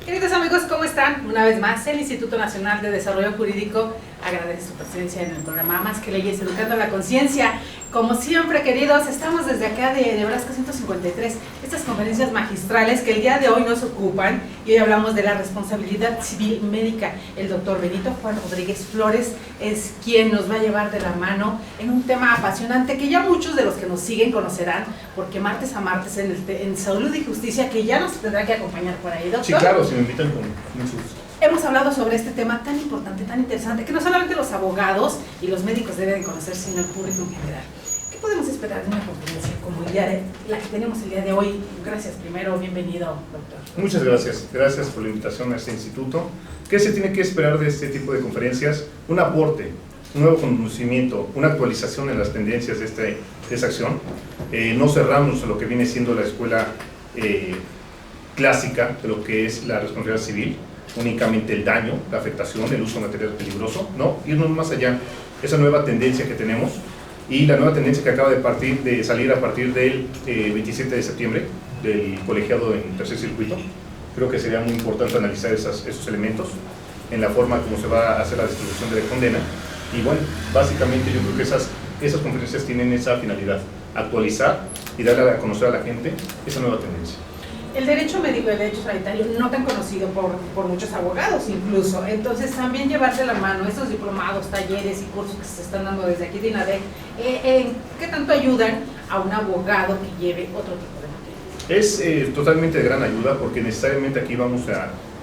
Queridos amigos, ¿cómo están? Una vez más, el Instituto Nacional de Desarrollo Jurídico agradece su presencia en el programa Más que Leyes, Educando la Conciencia. Como siempre, queridos, estamos desde acá de Nebraska 153, estas conferencias magistrales que el día de hoy nos ocupan, y hoy hablamos de la responsabilidad civil médica. El doctor Benito Juan Rodríguez Flores es quien nos va a llevar de la mano en un tema apasionante que ya muchos de los que nos siguen conocerán, porque martes a martes en Salud y Justicia, que ya nos tendrá que acompañar por ahí, doctor. Sí, claro, si me invitan con mucho gusto. Hemos hablado sobre este tema tan importante, tan interesante, que no solamente los abogados y los médicos deben conocer, sino el público en general. ¿Qué podemos esperar de una conferencia como la que tenemos el día de hoy? Gracias primero, bienvenido, doctor. Muchas gracias, gracias por la invitación a este instituto. ¿Qué se tiene que esperar de este tipo de conferencias? Un aporte, un nuevo conocimiento, una actualización en las tendencias de esta acción. No cerramos lo que viene siendo la escuela clásica de lo que es la responsabilidad civil, únicamente el daño, la afectación, el uso de material peligroso, no, irnos más allá, esa nueva tendencia que tenemos y la nueva tendencia que acaba de salir a partir del 27 de septiembre del colegiado en tercer circuito. Creo que sería muy importante analizar esos elementos en la forma como se va a hacer la distribución de la condena, y bueno, básicamente yo creo que esas conferencias tienen esa finalidad, actualizar y darle a conocer a la gente esa nueva tendencia. El derecho médico y el derecho sanitario no tan conocido por muchos abogados incluso, entonces también llevarse la mano estos diplomados, talleres y cursos que se están dando desde aquí de INADEC, ¿qué tanto ayudan a un abogado que lleve otro tipo de materia? Es totalmente de gran ayuda, porque necesariamente aquí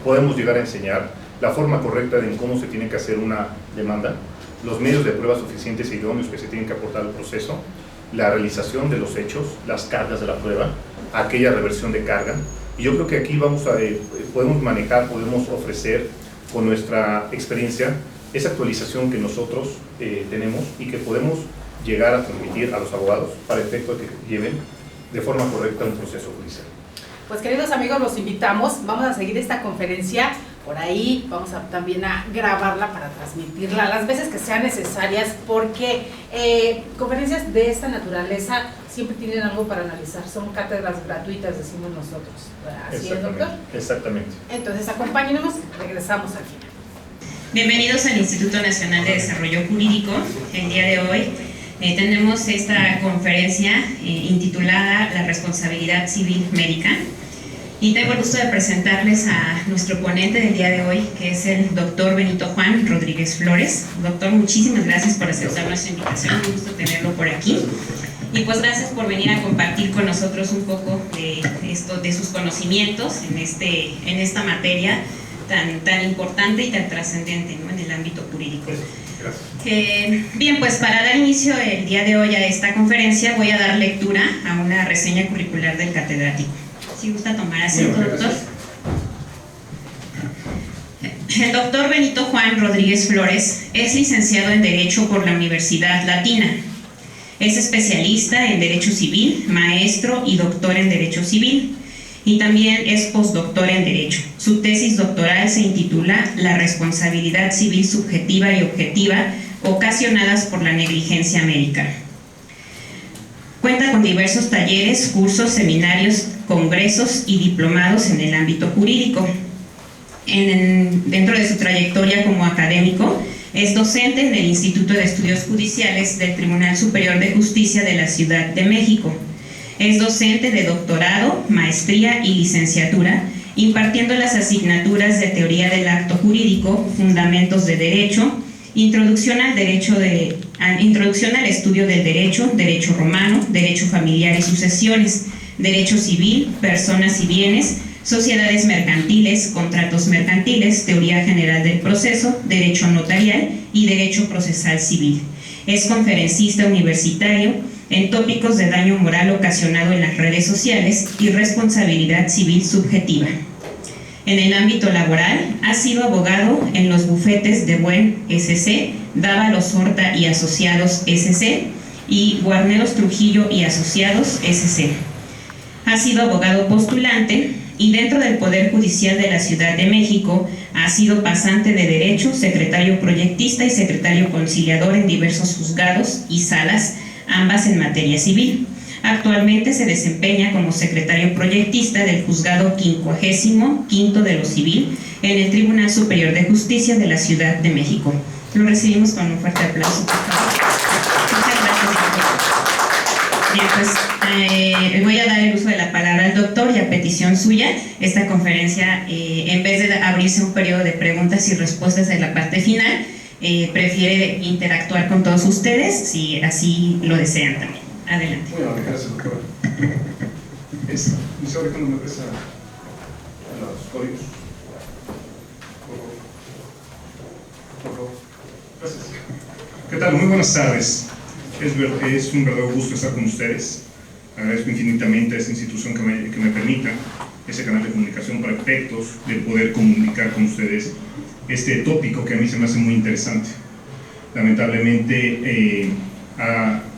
podemos llegar a enseñar la forma correcta de cómo se tiene que hacer una demanda, los medios de prueba suficientes e idóneos que se tienen que aportar al proceso, la realización de los hechos, las cargas de la prueba, aquella reversión de carga. Y yo creo que aquí podemos manejar, podemos ofrecer con nuestra experiencia esa actualización que nosotros tenemos y que podemos llegar a transmitir a los abogados para efecto de que lleven de forma correcta un proceso judicial. Pues queridos amigos, los invitamos, vamos a seguir esta conferencia por ahí, vamos también a grabarla para transmitirla las veces que sean necesarias, porque conferencias de esta naturaleza siempre tienen algo para analizar, son cátedras gratuitas, decimos nosotros. ¿Así es, doctor? Exactamente. Entonces acompáñenos, regresamos al final. Bienvenidos al Instituto Nacional de Desarrollo Jurídico. El día de hoy tenemos esta conferencia intitulada La responsabilidad civil médica, y tengo el gusto de presentarles a nuestro ponente del día de hoy, que es el doctor Benito Juan Rodríguez Flores. Doctor, muchísimas gracias por aceptar nuestra invitación, un gusto tenerlo por aquí. Y pues gracias por venir a compartir con nosotros un poco de sus conocimientos en esta materia tan importante y tan trascendente, ¿no?, en el ámbito jurídico. Bien, pues para dar inicio el día de hoy a esta conferencia voy a dar lectura a una reseña curricular del catedrático. Si gusta tomar asiento, doctor. El doctor Benito Juan Rodríguez Flores es licenciado en Derecho por la Universidad Latina. Es especialista en Derecho Civil, maestro y doctor en Derecho Civil, y también es postdoctor en Derecho. Su tesis doctoral se intitula La responsabilidad civil subjetiva y objetiva ocasionadas por la negligencia médica. Cuenta con diversos talleres, cursos, seminarios, congresos y diplomados en el ámbito jurídico. Dentro de su trayectoria como académico, es docente en el Instituto de Estudios Judiciales del Tribunal Superior de Justicia de la Ciudad de México. Es docente de doctorado, maestría y licenciatura, impartiendo las asignaturas de Teoría del Acto Jurídico, Fundamentos de Derecho, Introducción al Estudio del Derecho, Derecho Romano, Derecho Familiar y Sucesiones, Derecho Civil, Personas y Bienes, Sociedades Mercantiles, Contratos Mercantiles, Teoría General del Proceso, Derecho Notarial y Derecho Procesal Civil. Es conferencista universitario en tópicos de daño moral ocasionado en las redes sociales y responsabilidad civil subjetiva. En el ámbito laboral, ha sido abogado en los bufetes de Buen S.C., Dávalos Horta y Asociados S.C. y Guarneros Trujillo y Asociados S.C. Ha sido abogado postulante y dentro del Poder Judicial de la Ciudad de México ha sido pasante de Derecho, secretario proyectista y secretario conciliador en diversos juzgados y salas, ambas en materia civil. Actualmente se desempeña como secretario proyectista del Juzgado 55º de lo Civil en el Tribunal Superior de Justicia de la Ciudad de México. Lo recibimos con un fuerte aplauso, por favor. Muchas gracias. Bien, pues voy a dar el uso de la palabra al doctor y a petición suya. Esta conferencia, en vez de abrirse un periodo de preguntas y respuestas en la parte final, prefiere interactuar con todos ustedes, si así lo desean también. Adelante. Muy amable, gracias, doctora. Licenciado, déjame me presta los códigos. Por favor. Gracias. ¿Qué tal? Muy buenas tardes. Es un verdadero gusto estar con ustedes. Agradezco infinitamente a esta institución que me permita ese canal de comunicación para efectos de poder comunicar con ustedes este tópico que a mí se me hace muy interesante. Lamentablemente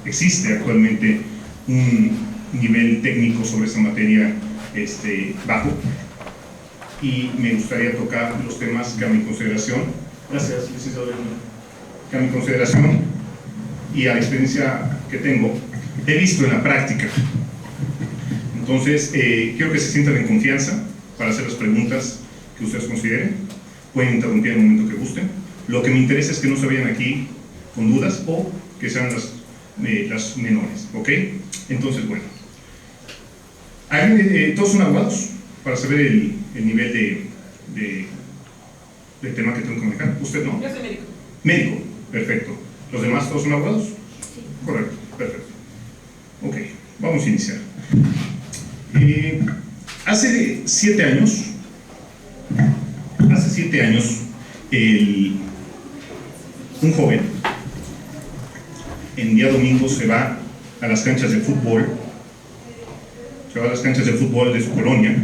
existe actualmente un nivel técnico sobre esta materia bajo, y me gustaría tocar los temas que a mi consideración, gracias, licenciado, que a mi consideración y a la experiencia que tengo, he visto en la práctica. Entonces, quiero que se sientan en confianza para hacer las preguntas que ustedes consideren. Pueden interrumpir en el momento que gusten. Lo que me interesa es que no se vayan aquí con dudas o que sean las menores, ¿ok? Entonces, bueno, todos son abogados para saber el nivel de tema que tengo que manejar. ¿Usted no? Yo soy médico. Médico, perfecto. ¿Los demás todos son abogados? Sí. Correcto, perfecto. Ok, vamos a iniciar. Hace 7 años, un joven, en día domingo se va a las canchas de fútbol, de su colonia.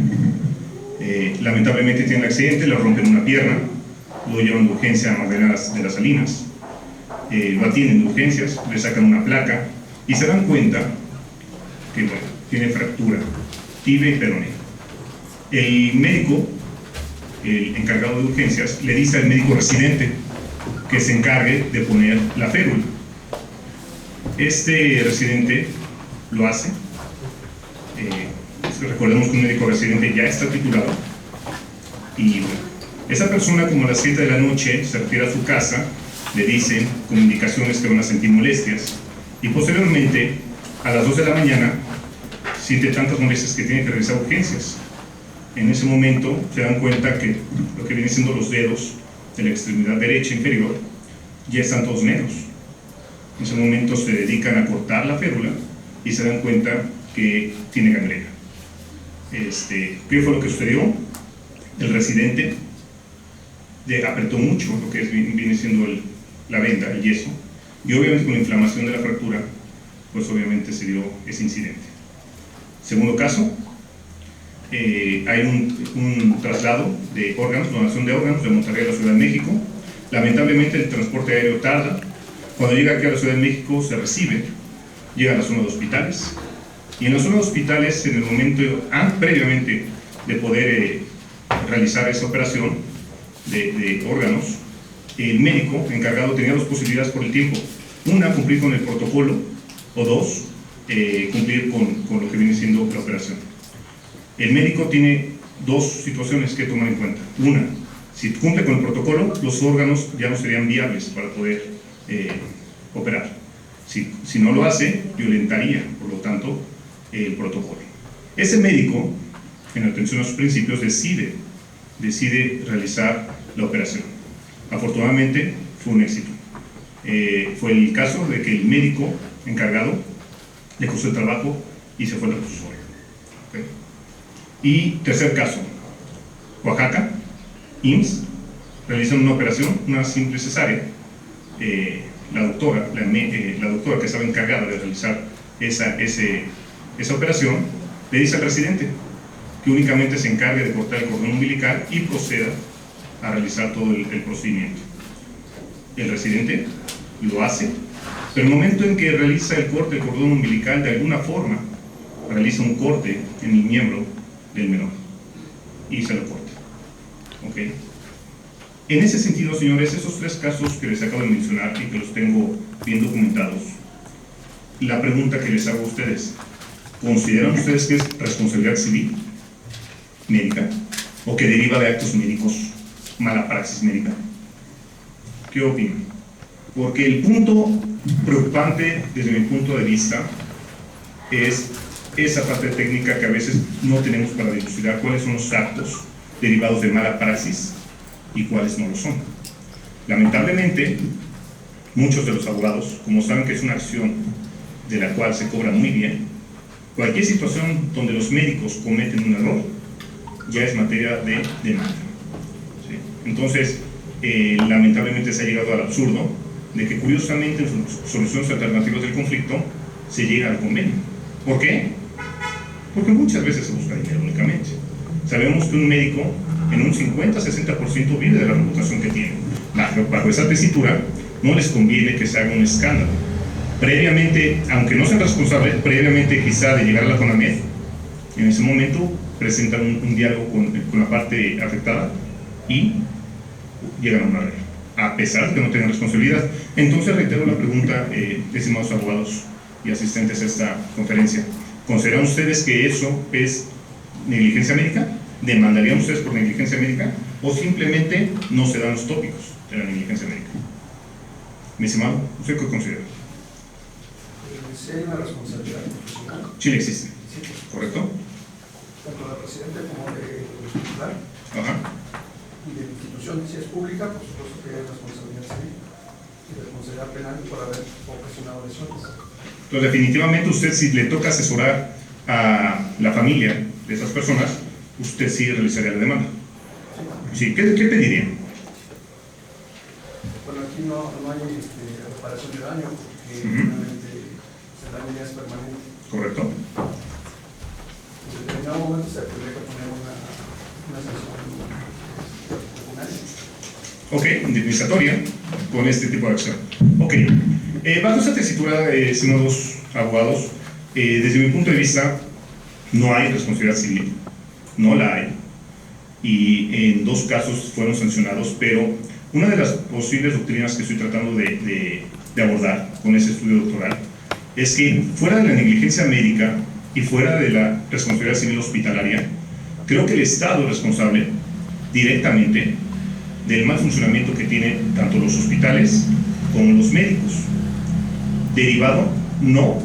Lamentablemente tiene un accidente, le rompen una pierna, lo llevan de urgencia a Magdalena de las Salinas, lo atienden de urgencias, le sacan una placa y se dan cuenta que, bueno, tiene fractura tibia y peroné. El médico, el encargado de urgencias, le dice al médico residente que se encargue de poner la férula. Este residente lo hace. Recordemos que un médico residente ya está titulado, y bueno, esa persona, como a las 7 de la noche, se retira a su casa, le dicen con indicaciones que van a sentir molestias, y posteriormente a las 2 de la mañana siente tantas molestias que tiene que realizar urgencias. En ese momento se dan cuenta que lo que vienen siendo los dedos de la extremidad derecha inferior ya están todos negros. En ese momento se dedican a cortar la férula y se dan cuenta que tiene gangrena. ¿Qué fue lo que sucedió? El residente apretó mucho lo que viene siendo la venda, el yeso, y obviamente con la inflamación de la fractura, pues obviamente se dio ese incidente. Segundo caso, hay un traslado de órganos, donación de órganos de Monterrey a la Ciudad de México. Lamentablemente el transporte aéreo tarda. Cuando llega aquí a la Ciudad de México se recibe, llega a la zona de hospitales, y en la zona de hospitales, en el momento previamente de poder realizar esa operación de órganos, el médico encargado tenía dos posibilidades por el tiempo: una, cumplir con el protocolo, o dos, cumplir con lo que viene siendo la operación. El médico tiene dos situaciones que tomar en cuenta. Una, si cumple con el protocolo, los órganos ya no serían viables para poder operar. Si no lo hace, violentaría, por lo tanto, el protocolo. Ese médico, en atención a sus principios, decide realizar la operación. Afortunadamente, fue un éxito. Fue el caso de que el médico encargado le costó el trabajo y se fue al reclusorio. ¿Okay? Y tercer caso, Oaxaca, IMSS, realizan una operación, una simple cesárea. La doctora que estaba encargada de realizar esa operación le dice al residente que únicamente se encargue de cortar el cordón umbilical y proceda a realizar todo el procedimiento. El residente lo hace, pero en el momento en que realiza el corte del cordón umbilical, de alguna forma realiza un corte en el miembro del menor y se lo corta. ¿Okay? En ese sentido, señores, esos tres casos que les acabo de mencionar y que los tengo bien documentados, la pregunta que les hago a ustedes: ¿consideran ustedes que es responsabilidad civil médica o que deriva de actos médicos, mala praxis médica? ¿Qué opinan? Porque el punto preocupante desde mi punto de vista es esa parte técnica que a veces no tenemos para dilucidar cuáles son los actos derivados de mala praxis y cuáles no lo son. Lamentablemente, muchos de los abogados, como saben que es una acción de la cual se cobra muy bien, cualquier situación donde los médicos cometen un error ya es materia de demanda. ¿Sí? Entonces, lamentablemente se ha llegado al absurdo de que curiosamente en sus soluciones alternativas del conflicto se llega al convenio. ¿Por qué? Porque muchas veces se busca dinero únicamente. Sabemos que un médico en un 50-60% vive de la reputación que tiene. Bajo esa tesitura no les conviene que se haga un escándalo. Previamente, aunque no sean responsables, previamente quizá de llegar a la CONAMED, en ese momento presentan un diálogo con la parte afectada y llegan a un arreglo, a pesar de que no tengan responsabilidad. Entonces reitero la pregunta, estimados abogados y asistentes a esta conferencia, ¿consideran ustedes que eso es negligencia médica? ¿Demandarían ustedes por negligencia médica? ¿O simplemente no se dan los tópicos de la negligencia médica? Mi estimado, ¿usted qué considera? Si hay una responsabilidad profesional. Sí existe, Sí. ¿correcto? Tanto del presidente como del titular. Ajá. Y de la institución, si es pública, por supuesto que hay responsabilidad civil y responsabilidad penal por haber ocasionado lesiones. Entonces, definitivamente usted, si le toca asesorar a la familia de esas personas, usted sí realizaría la demanda. Sí, ¿qué pediría? Bueno, aquí no hay reparación de daño, porque realmente el daño ya es permanente. ¿Correcto? En determinado momento se tendría que poner una sanción penal. Ok, indemnizatoria con este tipo de acción. Ok, bajo esta tesitura, estimados abogados, desde mi punto de vista, no hay responsabilidad civil, no la hay, y en 2 casos fueron sancionados, pero una de las posibles doctrinas que estoy tratando de abordar con ese estudio doctoral es que fuera de la negligencia médica y fuera de la responsabilidad civil hospitalaria, creo que el Estado es responsable directamente del mal funcionamiento que tienen tanto los hospitales como los médicos, derivado no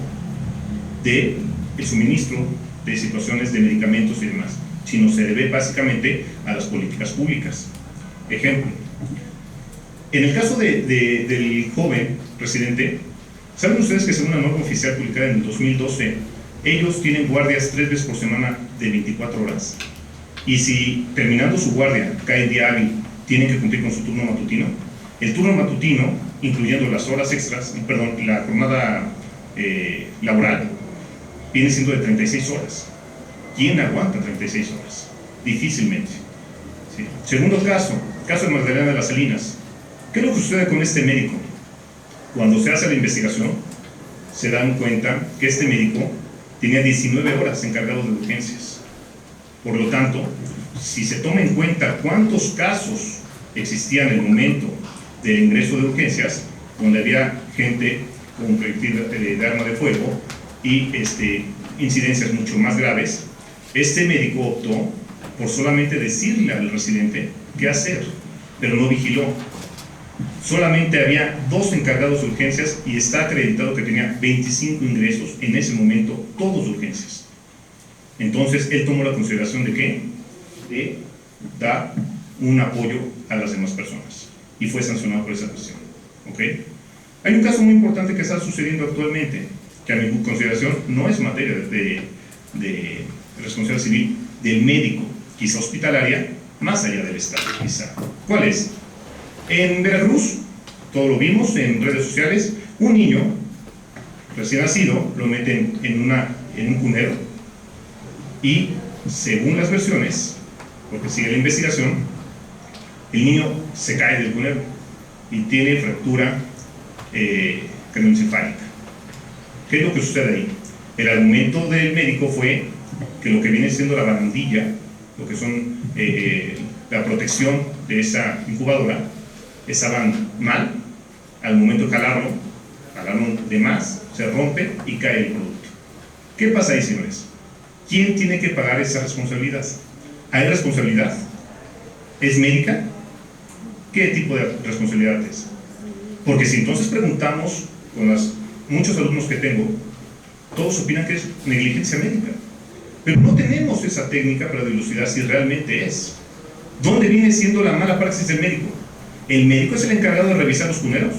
del suministro de situaciones de medicamentos y demás, sino se debe básicamente a las políticas públicas. Ejemplo, en el caso del joven residente, ¿saben ustedes que según una norma oficial publicada en el 2012, ellos tienen guardias 3 veces por semana de 24 horas? Y si terminando su guardia cae en día hábil, tienen que cumplir con su turno matutino. El turno matutino, incluyendo las horas extras, perdón, la jornada laboral, viene siendo de 36 horas. ¿Quién aguanta 36 horas? Difícilmente. ¿Sí? Segundo caso de Magdalena de las Salinas. ¿Qué es lo que sucede con este médico? Cuando se hace la investigación, se dan cuenta que este médico tenía 19 horas encargado de urgencias. Por lo tanto, si se toma en cuenta cuántos casos existían en el momento del ingreso de urgencias, donde había gente con proyectil de arma de fuego y incidencias mucho más graves, este médico optó por solamente decirle al residente qué hacer, pero no vigiló. Solamente había 2 encargados de urgencias y está acreditado que tenía 25 ingresos en ese momento, todos de urgencias. Entonces, él tomó la consideración de ¿qué? De dar un apoyo a las demás personas y fue sancionado por esa cuestión. ¿Ok? Hay un caso muy importante que está sucediendo actualmente, que a mi consideración no es materia de responsabilidad civil del médico, quizá hospitalaria, más allá del Estado, quizá. ¿Cuál es? En Veracruz, todo lo vimos en redes sociales, un niño recién nacido lo meten en un cunero y, según las versiones, porque sigue la investigación, el niño se cae del cunero y tiene fractura craneoencefálica. ¿Qué es lo que sucede ahí? El argumento del médico fue que lo que viene siendo la barandilla, lo que son la protección de esa incubadora, estaban mal. Al momento de jalarlo de más, se rompe y cae el producto. ¿Qué pasa ahí, señores? ¿Quién tiene que pagar esa responsabilidad? ¿Hay responsabilidad? ¿Es médica? ¿Qué tipo de responsabilidad es? Porque si entonces preguntamos con muchos alumnos que tengo, todos opinan que es negligencia médica. Pero no tenemos esa técnica para dilucidar si realmente es. ¿Dónde viene siendo la mala praxis del médico? ¿El médico es el encargado de revisar los cuneros?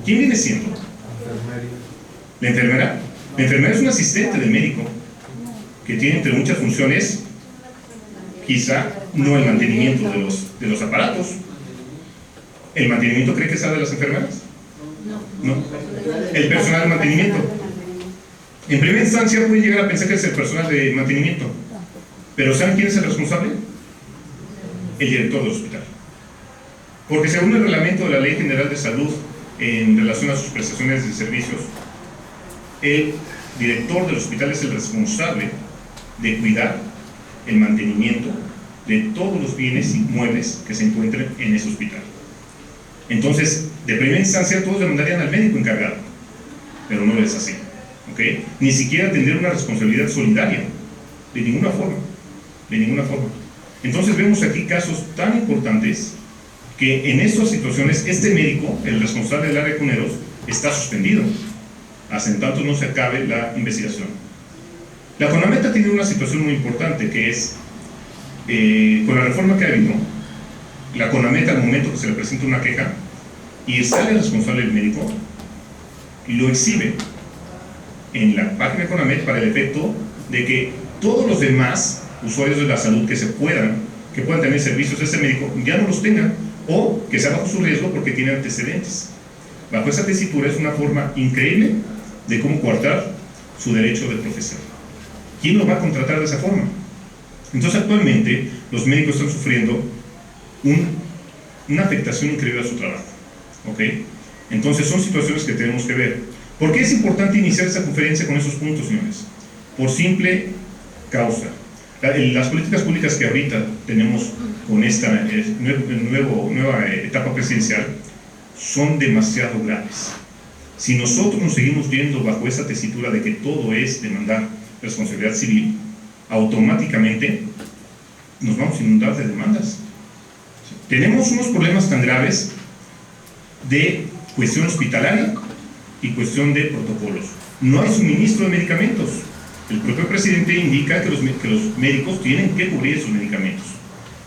¿Quién viene siendo? ¿La enfermera? La enfermera es un asistente del médico que tiene entre muchas funciones, quizá no el mantenimiento de los aparatos. ¿El mantenimiento cree que sabe de las enfermeras? No. El personal de mantenimiento. En primera instancia puede llegar a pensar que es el personal de mantenimiento, pero ¿saben quién es el responsable? El director del hospital. Porque según el reglamento de la Ley General de Salud en relación a sus prestaciones de servicios, el director del hospital es el responsable de cuidar el mantenimiento de todos los bienes inmuebles que se encuentren en ese hospital. Entonces, de primera instancia todos demandarían al médico encargado, pero no es así, ¿ok? Ni siquiera tendría una responsabilidad solidaria, de ninguna forma, de ninguna forma. Entonces vemos aquí casos tan importantes que en estas situaciones este médico, el responsable del área de cuneros, está suspendido, hasta en tanto no se acabe la investigación. La CONAMET ha tenido una situación muy importante, que es, con la reforma que ha habido, la CONAMET al momento que se le presenta una queja y sale el responsable del médico, lo exhibe en la página de CONAMET para el efecto de que todos los demás usuarios de la salud que puedan tener servicios de ese médico ya no los tengan, o que sea bajo su riesgo porque tiene antecedentes. Bajo esa tesitura es una forma increíble de cómo coartar su derecho de profesión. ¿Quién lo va a contratar de esa forma? Entonces actualmente los médicos están sufriendo una afectación increíble a su trabajo, ¿ok? Entonces son situaciones que tenemos que ver. ¿Por qué es importante iniciar esta conferencia con esos puntos, señores? Por simple causa. Las políticas públicas que ahorita tenemos con esta nueva etapa presidencial son demasiado graves. Si nosotros nos seguimos yendo bajo esa tesitura de que todo es demandar responsabilidad civil, automáticamente nos vamos a inundar de demandas. Tenemos unos problemas tan graves de cuestión hospitalaria y cuestión de protocolos. No hay suministro de medicamentos. El propio presidente indica que los médicos tienen que cubrir esos medicamentos.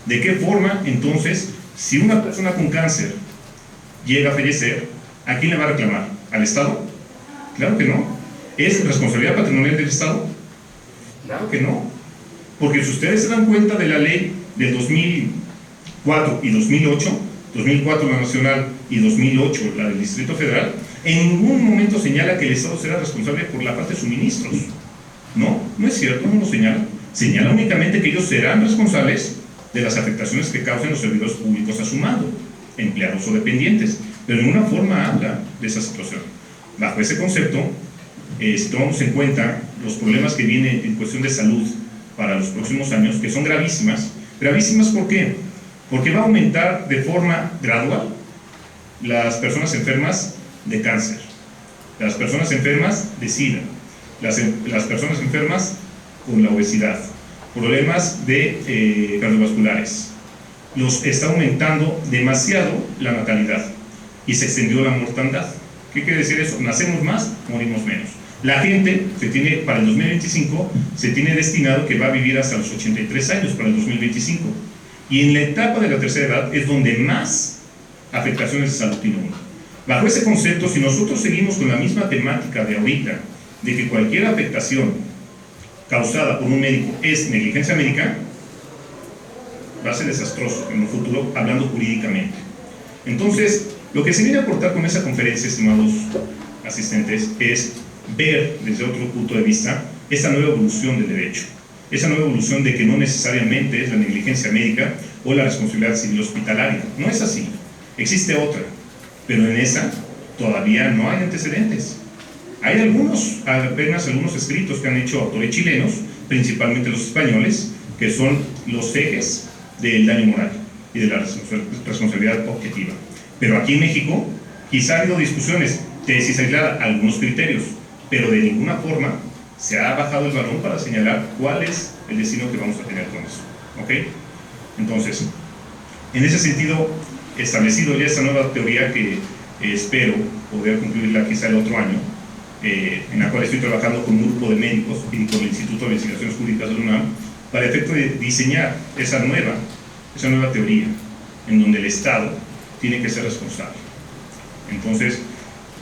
¿De qué forma, entonces, si una persona con cáncer llega a fallecer, a quién le va a reclamar? ¿Al Estado? Claro que no. ¿Es responsabilidad patrimonial del Estado? Claro que no. Porque si ustedes se dan cuenta de la ley del 2004 y 2008, 2004 la nacional y 2008 la del Distrito Federal, en ningún momento señala que el Estado será responsable por la falta de suministros. No, no es cierto, no lo señala. Señala únicamente que ellos serán responsables de las afectaciones que causen los servidores públicos a su mando, empleados o dependientes, pero en una forma habla de esa situación. Bajo ese concepto, si tomamos en cuenta los problemas que vienen en cuestión de salud para los próximos años, que son gravísimas. ¿Gravísimas por qué? Porque va a aumentar de forma gradual las personas enfermas de cáncer, las personas enfermas de SIDA, las personas enfermas con la obesidad, problemas cardiovasculares. Está aumentando demasiado la natalidad y se extendió la mortandad. ¿Qué quiere decir eso? Nacemos más, morimos menos. La gente para el 2025 se tiene destinado que va a vivir hasta los 83 años para el 2025. Y en la etapa de la tercera edad es donde más afectaciones de salud tiene uno. Bajo ese concepto, si nosotros seguimos con la misma temática de ahorita, de que cualquier afectación causada por un médico es negligencia médica, va a ser desastroso en un futuro, hablando jurídicamente. Entonces, lo que se viene a aportar con esa conferencia, estimados asistentes, es ver desde otro punto de vista esta nueva evolución del derecho, esa nueva evolución de que no necesariamente es la negligencia médica o la responsabilidad civil hospitalaria. No es así, existe otra, pero en esa todavía no hay antecedentes. Hay apenas algunos escritos que han hecho autores chilenos, principalmente los españoles, que son los ejes del daño moral y de la responsabilidad objetiva. Pero aquí en México quizá ha habido discusiones, tesis aislada, algunos criterios, pero de ninguna forma se ha bajado el balón para señalar cuál es el destino que vamos a tener con eso. ¿Ok? Entonces, en ese sentido, establecido ya esta nueva teoría que espero poder concluirla quizá el otro año, en la cual estoy trabajando con un grupo de médicos y con el Instituto de Investigaciones Jurídicas de la UNAM, para efecto de diseñar esa nueva teoría, en donde el Estado tiene que ser responsable. Entonces,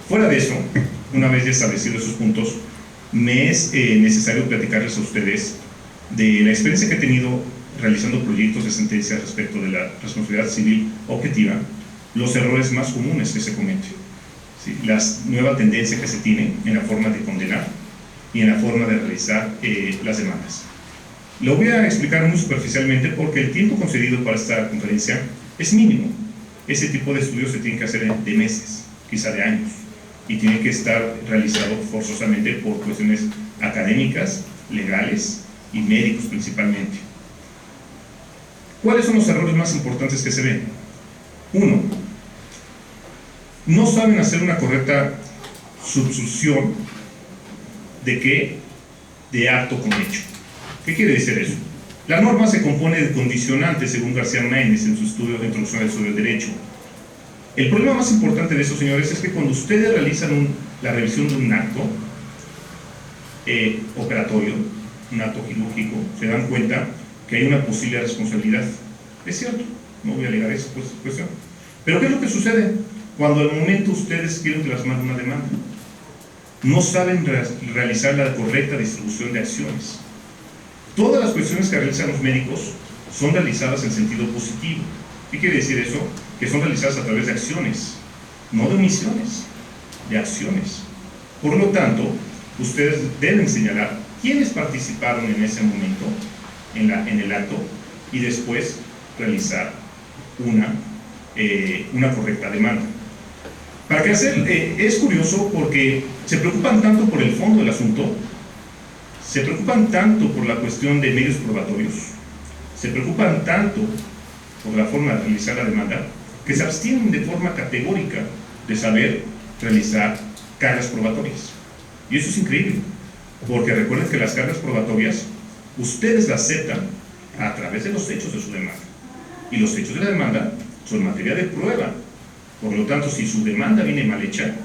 fuera de eso, una vez ya establecidos esos puntos, me es necesario platicarles a ustedes de la experiencia que he tenido realizando proyectos de sentencia respecto de la responsabilidad civil objetiva, los errores más comunes que se cometen, ¿sí? La nueva tendencia que se tiene en la forma de condenar y en la forma de realizar las demandas. Lo voy a explicar muy superficialmente porque el tiempo concedido para esta conferencia es mínimo. Ese tipo de estudios se tienen que hacer de meses, quizá de años, y tiene que estar realizado forzosamente por cuestiones académicas, legales y médicos principalmente. ¿Cuáles son los errores más importantes que se ven? 1. No saben hacer una correcta subsunción ¿de qué? De acto con hecho. ¿Qué quiere decir eso? La norma se compone de condicionantes, según García Maínez en su estudio de introducción al estudio del derecho. El problema más importante de eso, señores, es que cuando ustedes realizan la revisión de un acto operatorio, un acto quirúrgico, se dan cuenta que hay una posible responsabilidad. Es cierto, no voy a alegar esa cuestión. Pero ¿qué es lo que sucede? Cuando al momento ustedes quieren plasmar una demanda, no saben realizar la correcta distribución de acciones. Todas las cuestiones que realizan los médicos son realizadas en sentido positivo. ¿Qué quiere decir eso? Que son realizadas a través de acciones, no de omisiones, de acciones. Por lo tanto, ustedes deben señalar quiénes participaron en ese momento en el acto y después realizar una correcta demanda. ¿Para qué hacer? Es curioso porque se preocupan tanto por el fondo del asunto, se preocupan tanto por la cuestión de medios probatorios, se preocupan tanto por la forma de realizar la demanda, que se abstienen de forma categórica de saber realizar cargas probatorias. Y eso es increíble, porque recuerden que las cargas probatorias ustedes las aceptan a través de los hechos de su demanda, y los hechos de la demanda son materia de prueba. Por lo tanto, si su demanda viene mal hecha,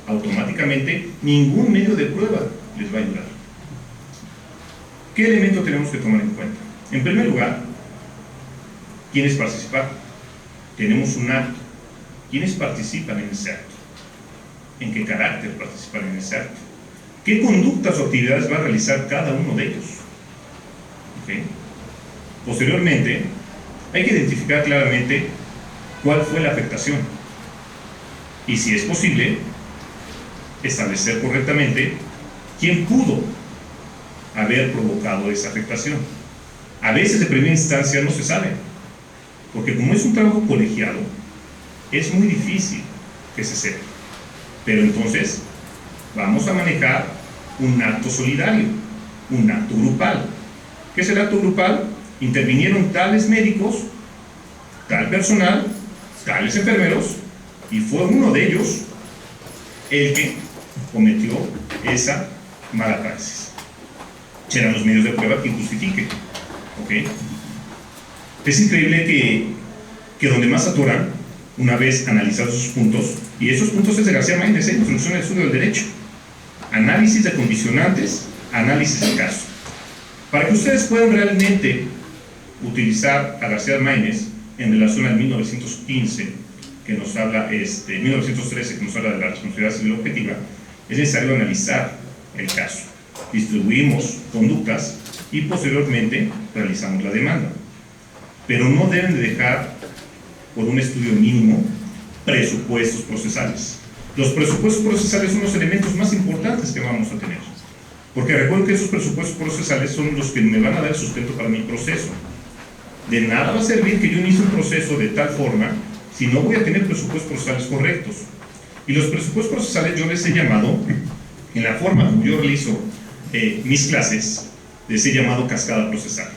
automáticamente ningún medio de prueba les va a ayudar. ¿Qué elemento tenemos que tomar en cuenta? En primer lugar, ¿quiénes participaron? Tenemos un acto. ¿Quiénes participan en ese acto? ¿En qué carácter participan en ese acto? ¿Qué conductas o actividades va a realizar cada uno de ellos? ¿Okay? Posteriormente, hay que identificar claramente cuál fue la afectación y, si es posible, establecer correctamente quién pudo haber provocado esa afectación. A veces de primera instancia no se sabe, porque como es un trabajo colegiado, es muy difícil que se sepa. Pero entonces vamos a manejar un acto solidario, un acto grupal. ¿Qué es el acto grupal? Intervinieron tales médicos, tal personal, tales enfermeros, y fue uno de ellos el que cometió esa mala praxis. Serán los medios de prueba quien justifique. ¿Okay? Es increíble que donde más atoran, una vez analizados esos puntos, y esos puntos es de García Maínez, introducción al estudio del derecho, análisis de condicionantes, análisis del caso. Para que ustedes puedan realmente utilizar a García Maínez en relación al 1915, que nos habla, 1913, que nos habla de la responsabilidad civil objetiva, es necesario analizar el caso. Distribuimos conductas y posteriormente realizamos la demanda. Pero no deben de dejar por un estudio mínimo presupuestos procesales. Los presupuestos procesales son los elementos más importantes que vamos a tener, porque recuerdo que esos presupuestos procesales son los que me van a dar sustento para mi proceso. De nada va a servir que yo inicie un proceso de tal forma si no voy a tener presupuestos procesales correctos. Y los presupuestos procesales yo les he llamado, en la forma como yo realizo mis clases, les he llamado cascada procesal.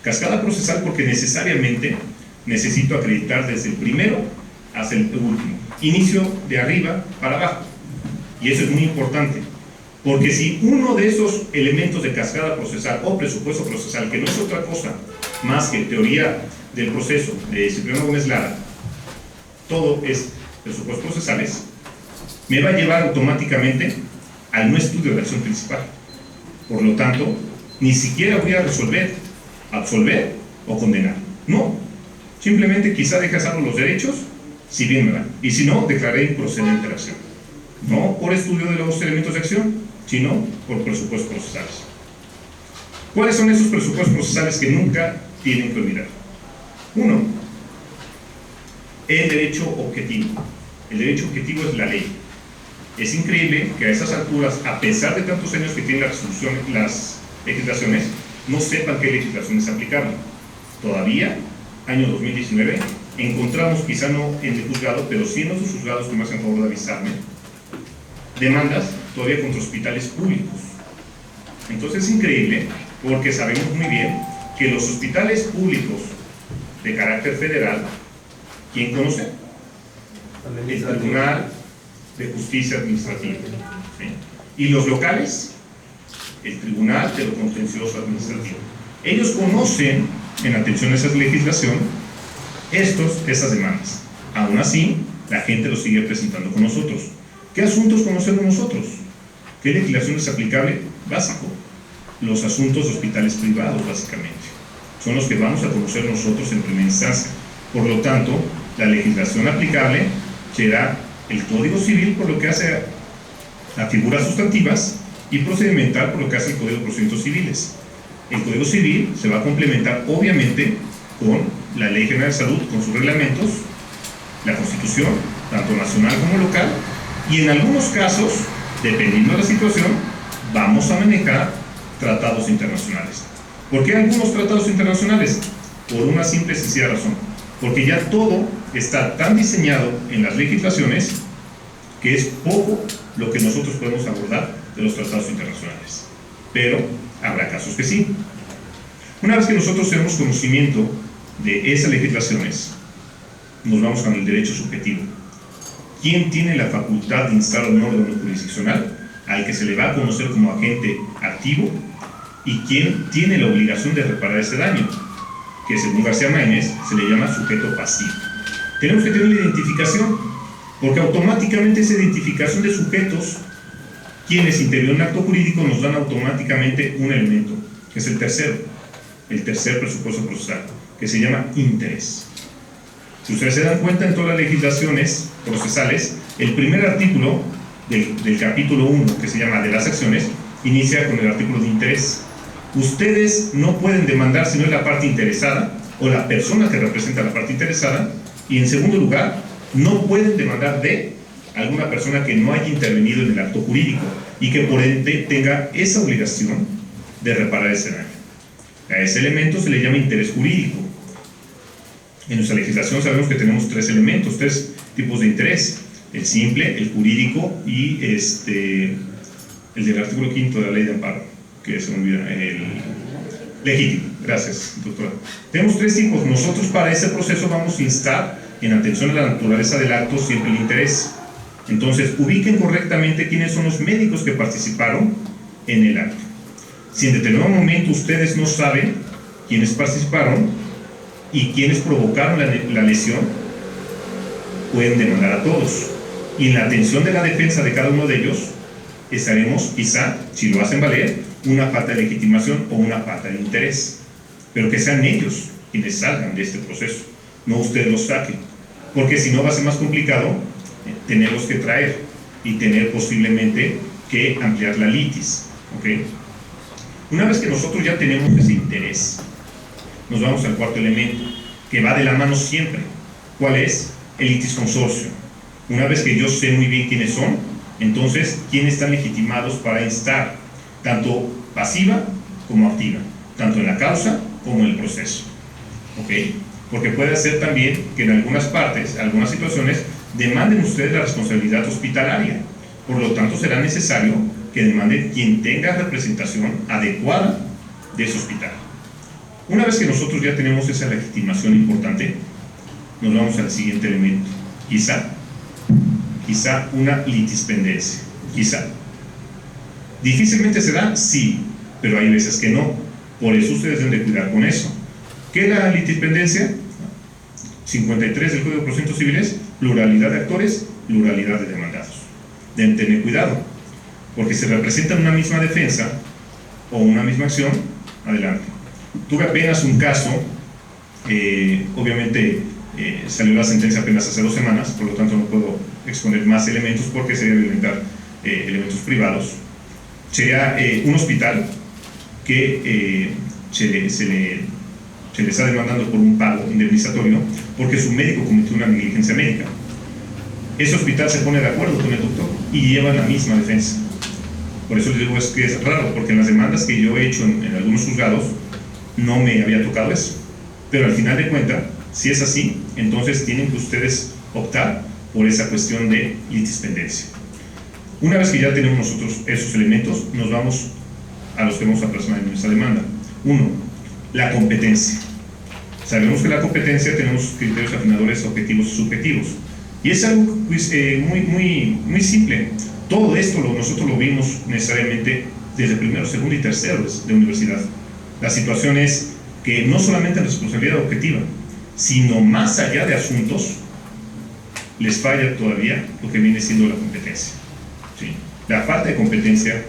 Cascada procesal porque necesariamente necesito acreditar desde el primero hasta el último, inicio de arriba para abajo. Y eso es muy importante, Porque si uno de esos elementos de cascada procesal o presupuesto procesal, que no es otra cosa más que teoría del proceso de Cipriano Gómez Lara, todo es presupuestos procesales, me va a llevar automáticamente al no estudio de la acción principal. Por lo tanto, ni siquiera voy a resolver, absolver o condenar. No, simplemente quizá deje salvo los derechos, si bien me van, y si no, declaré improcedente la acción. No por estudio de los elementos de acción, sino por presupuestos procesales. ¿Cuáles son esos presupuestos procesales que nunca tienen que olvidar? Uno, el derecho objetivo. El derecho objetivo es la ley. Es increíble que a esas alturas, a pesar de tantos años que tienen las legislaciones, no sepan qué legislación es aplicable. Todavía, año 2019, encontramos, quizá no en el juzgado, pero sí en otros juzgados que me hacen favor de avisarme, demandas todavía contra hospitales públicos. Entonces es increíble porque sabemos muy bien que los hospitales públicos de carácter federal, ¿quién conoce? El Tribunal de Justicia Administrativa. ¿Sí? Y los locales, el Tribunal de lo Contencioso Administrativo. Ellos conocen, en atención a esa legislación, esas demandas. Aún así, la gente lo sigue presentando con nosotros. ¿Qué asuntos conocemos nosotros? ¿Qué legislación es aplicable? Básico. Los asuntos de hospitales privados, básicamente. Son los que vamos a conocer nosotros en primera instancia. Por lo tanto, la legislación aplicable será el Código Civil por lo que hace a figuras sustantivas y procedimental por lo que hace el Código de Procedimientos Civiles. El Código Civil se va a complementar, obviamente, con la Ley General de Salud, con sus reglamentos, la Constitución, tanto nacional como local, y en algunos casos, dependiendo de la situación, vamos a manejar tratados internacionales. ¿Por qué algunos tratados internacionales? Por una simple y sencilla razón. Porque ya todo está tan diseñado en las legislaciones que es poco lo que nosotros podemos abordar de los tratados internacionales. Pero habrá casos que sí. Una vez que nosotros tenemos conocimiento de esas legislaciones, nos vamos con el derecho subjetivo. ¿Quién tiene la facultad de instar un órgano jurisdiccional al que se le va a conocer como agente activo? ¿Y quién tiene la obligación de reparar ese daño? Que según García Maínez se le llama sujeto pasivo. Tenemos que tener la identificación, porque automáticamente esa identificación de sujetos, quienes intervienen en un acto jurídico, nos dan automáticamente un elemento, que es el tercer presupuesto procesal, que se llama interés. Si ustedes se dan cuenta, en todas las legislaciones procesales, el primer artículo del capítulo 1, que se llama de las acciones, inicia con el artículo de interés. Ustedes no pueden demandar si no es la parte interesada o la persona que representa a la parte interesada, y en segundo lugar, no pueden demandar de alguna persona que no haya intervenido en el acto jurídico y que por ende tenga esa obligación de reparar ese daño. A ese elemento se le llama interés jurídico. En nuestra legislación sabemos que tenemos tres elementos, tres tipos de interés: el simple, el jurídico y el del artículo 5 de la ley de amparo, que se me olvida, el legítimo. Gracias, doctora. Tenemos tres tipos. Nosotros para ese proceso vamos a instar, en atención a la naturaleza del acto, siempre el interés. Entonces, ubiquen correctamente quiénes son los médicos que participaron en el acto. Si en determinado momento ustedes no saben quiénes participaron y quiénes provocaron la lesión, pueden demandar a todos. Y en la atención de la defensa de cada uno de ellos, estaremos, quizá, si lo hacen valer, una falta de legitimación o una falta de interés. Pero que sean ellos quienes salgan de este proceso, no ustedes los saquen. Porque si no va a ser más complicado tenerlos que traer y tener posiblemente que ampliar la litis. ¿Okay? Una vez que nosotros ya tenemos ese interés, nos vamos al cuarto elemento, que va de la mano siempre. ¿Cuál es? El litis consorcio. Una vez que yo sé muy bien quiénes son, entonces, ¿quiénes están legitimados para instar? Tanto pasiva como activa, tanto en la causa como en el proceso. ¿Ok? Porque puede ser también que en algunas partes, algunas situaciones, demanden ustedes la responsabilidad hospitalaria. Por lo tanto, será necesario que demanden quien tenga representación adecuada de ese hospital. Una vez que nosotros ya tenemos esa legitimación importante, nos vamos al siguiente elemento. Quizá una litispendencia. Quizá. ¿Difícilmente se da? Sí, pero hay veces que no. Por eso ustedes deben de cuidar con eso. ¿Qué es la litipendencia? 53 del Código de Procedimientos Civiles, pluralidad de actores, pluralidad de demandados. Deben tener cuidado, porque se representan una misma defensa o una misma acción, adelante. Tuve apenas un caso, obviamente salió la sentencia apenas hace 2 semanas, por lo tanto no puedo exponer más elementos porque sería violentar elementos privados. Sería un hospital que se le está demandando por un pago indemnizatorio porque su médico cometió una negligencia médica. Ese hospital se pone de acuerdo con el doctor y llevan la misma defensa. Por eso les digo que es raro, porque en las demandas que yo he hecho en algunos juzgados no me había tocado eso. Pero al final de cuentas, si es así, entonces tienen que ustedes optar por esa cuestión de litispendencia. Una vez que ya tenemos nosotros esos elementos, nos vamos a los que vamos a plasmar en nuestra demanda. 1. La competencia. Sabemos que la competencia tenemos criterios afinadores objetivos y subjetivos. Y es algo pues, muy simple. Todo esto nosotros lo vimos necesariamente desde primero, segundo y tercero de universidad. La situación es que no solamente en responsabilidad objetiva, sino más allá de asuntos, les falla todavía lo que viene siendo la competencia. ¿Sí? La falta de competencia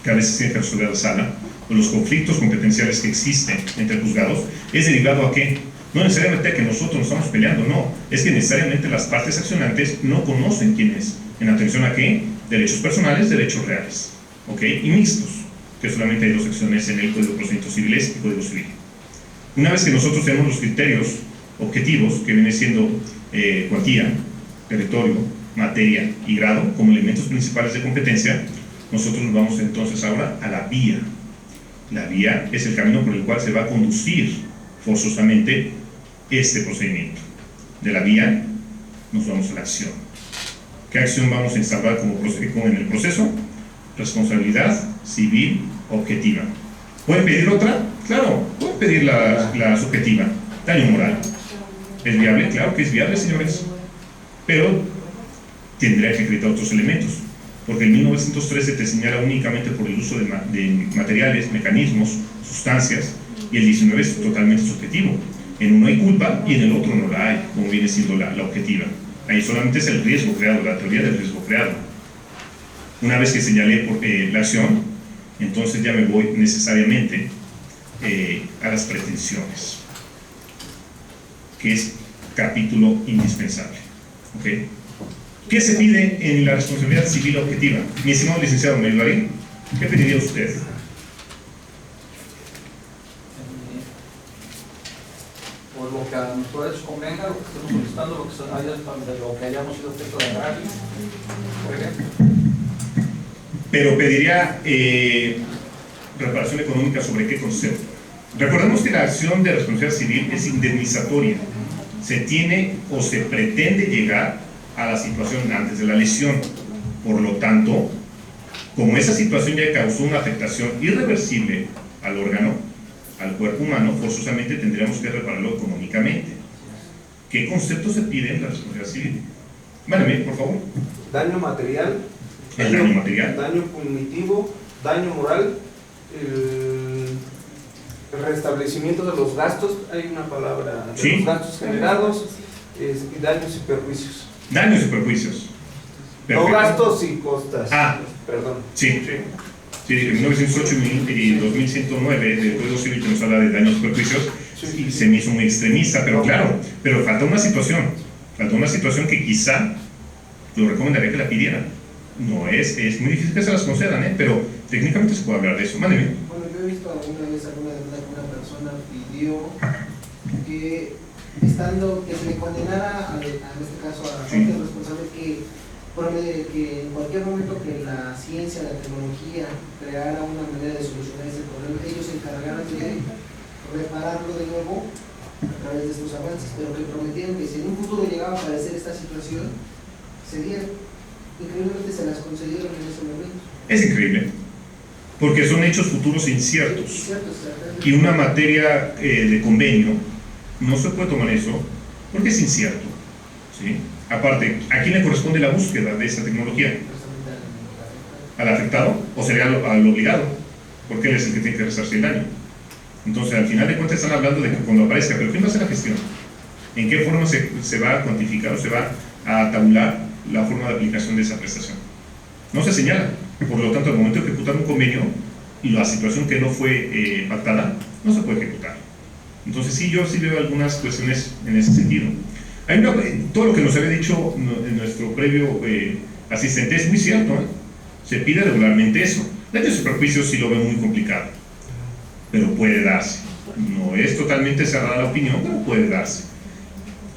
que a veces tiene que resolver la sala, o los conflictos competenciales que existen entre juzgados, es derivado a qué? No necesariamente a que nosotros nos estamos peleando, no, es que necesariamente las partes accionantes no conocen quién es. ¿En atención a qué? Derechos personales, derechos reales, ¿ok? Y mixtos, que solamente hay 2 secciones en el Código de Procedimientos Civiles y Código Civil. Una vez que nosotros tenemos los criterios objetivos, que viene siendo cuantía, territorio, materia y grado, como elementos principales de competencia, nosotros nos vamos entonces ahora a la vía. La vía es el camino por el cual se va a conducir forzosamente este procedimiento. De la vía nos vamos a la acción. ¿Qué acción vamos a instaurar en el proceso? Responsabilidad civil objetiva. ¿Pueden pedir otra? Claro, pueden pedir la subjetiva. Daño moral. ¿Es viable? Claro que es viable, señores. Pero tendría que acreditar otros elementos, porque el 1913 te señala únicamente por el uso de materiales, mecanismos, sustancias, y el 19 es totalmente subjetivo. En uno hay culpa y en el otro no la hay, como viene siendo la objetiva. Ahí solamente es el riesgo creado, la teoría del riesgo creado. Una vez que señalé la acción, entonces ya me voy necesariamente a las pretensiones, que es capítulo indispensable. ¿Okay? ¿Qué se pide en la responsabilidad civil objetiva? Mi estimado licenciado, ¿me ayudaría? ¿Qué pediría usted? Por lo que a nuestro derecho convenga, lo que estemos solicitando, lo que hayamos sido objeto de agravio, por ejemplo. Pero pediría reparación económica ¿sobre qué concepto? Recordemos que la acción de responsabilidad civil es indemnizatoria. Se tiene o se pretende llegar a la situación antes de la lesión. Por lo tanto, como esa situación ya causó una afectación irreversible al órgano, al cuerpo humano, forzosamente tendríamos que repararlo económicamente. ¿Qué concepto se pide en la responsabilidad civil? Váleme, por favor. Daño material. El daño material. Daño punitivo, daño moral, el restablecimiento de los gastos, hay una palabra, de ¿sí? Los gastos generados, y daños y perjuicios. Daños y perjuicios. Perfecto. No gastos y costas. Perdón. Sí. Sí, en 1908 y 2109 del Código Civil que nos habla de daños y perjuicios, y se me hizo muy extremista, pero claro, pero falta una situación que quizá yo recomendaría que la pidieran. No es muy difícil que se las concedan, pero técnicamente se puede hablar de eso. Mándeme. Bueno, yo he visto alguna vez que una persona pidió que se le condenara, en este caso a la parte responsable, que en cualquier momento que la ciencia, la tecnología creara una manera de solucionar ese problema, ellos se encargaran de repararlo de nuevo a través de estos avances, pero que prometieron que si en un futuro llegaba a aparecer esta situación, increíblemente se las concedieron en ese momento. Es increíble, porque son hechos futuros inciertos. Y una materia de convenio no se puede tomar eso porque es incierto, ¿sí? Aparte, ¿a quién le corresponde la búsqueda de esa tecnología? al afectado o sería al obligado, porque él es el que tiene que resarcir el daño. Entonces, al final de cuentas están hablando de que cuando aparezca, pero ¿quién va a hacer la gestión? ¿En qué forma se va a cuantificar o se va a tabular la forma de aplicación de esa prestación? No se señala. Por lo tanto, al momento de ejecutar un convenio y la situación que no fue pactada, no se puede ejecutar. Entonces, sí, yo sí veo algunas cuestiones en ese sentido. Todo lo que nos había dicho en nuestro previo asistente es muy cierto, ¿eh? Se pide regularmente eso. Daños y perjuicios sí lo veo muy complicado, pero puede darse. No es totalmente cerrada la opinión, pero puede darse.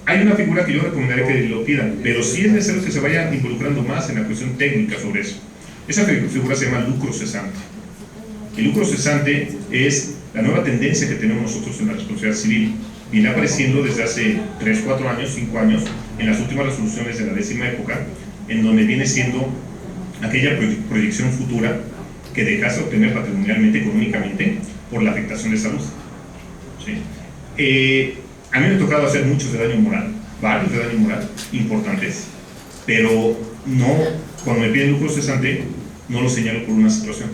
Hay una figura que yo recomendaría que lo pidan, pero sí es necesario que se vayan involucrando más en la cuestión técnica sobre eso. Esa figura se llama lucro cesante. El lucro cesante es la nueva tendencia que tenemos nosotros en la responsabilidad civil. Viene apareciendo desde hace 3, 4 años, 5 años, en las últimas resoluciones de la 10ª época, en donde viene siendo aquella proyección futura que dejase obtener patrimonialmente, económicamente, por la afectación de salud. ¿Sí? A mí me ha tocado hacer muchos de daño moral, varios de daño moral, importantes, pero no, cuando me piden lucro cesante, no lo señalo por una situación.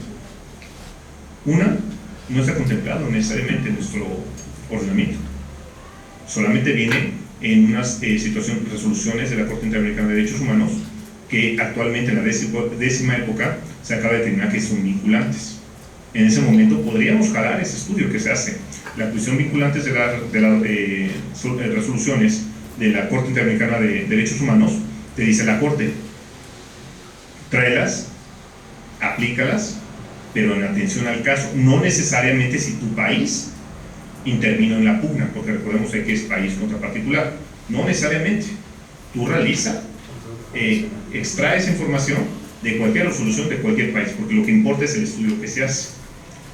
Una, no está contemplado necesariamente en nuestro ordenamiento. Solamente viene en unas resoluciones de la Corte Interamericana de Derechos Humanos que actualmente en la 10ª época se acaba de determinar que son vinculantes. En ese momento podríamos jalar ese estudio que se hace. La cuestión vinculantes de las resoluciones de la Corte Interamericana de Derechos Humanos, te dice la Corte, tráelas, aplícalas, pero en atención al caso, no necesariamente si tu país intervino en la pugna, porque recordemos que es país contra particular, no necesariamente. Tú realiza, extrae esa información de cualquier resolución de cualquier país, porque lo que importa es el estudio que se hace.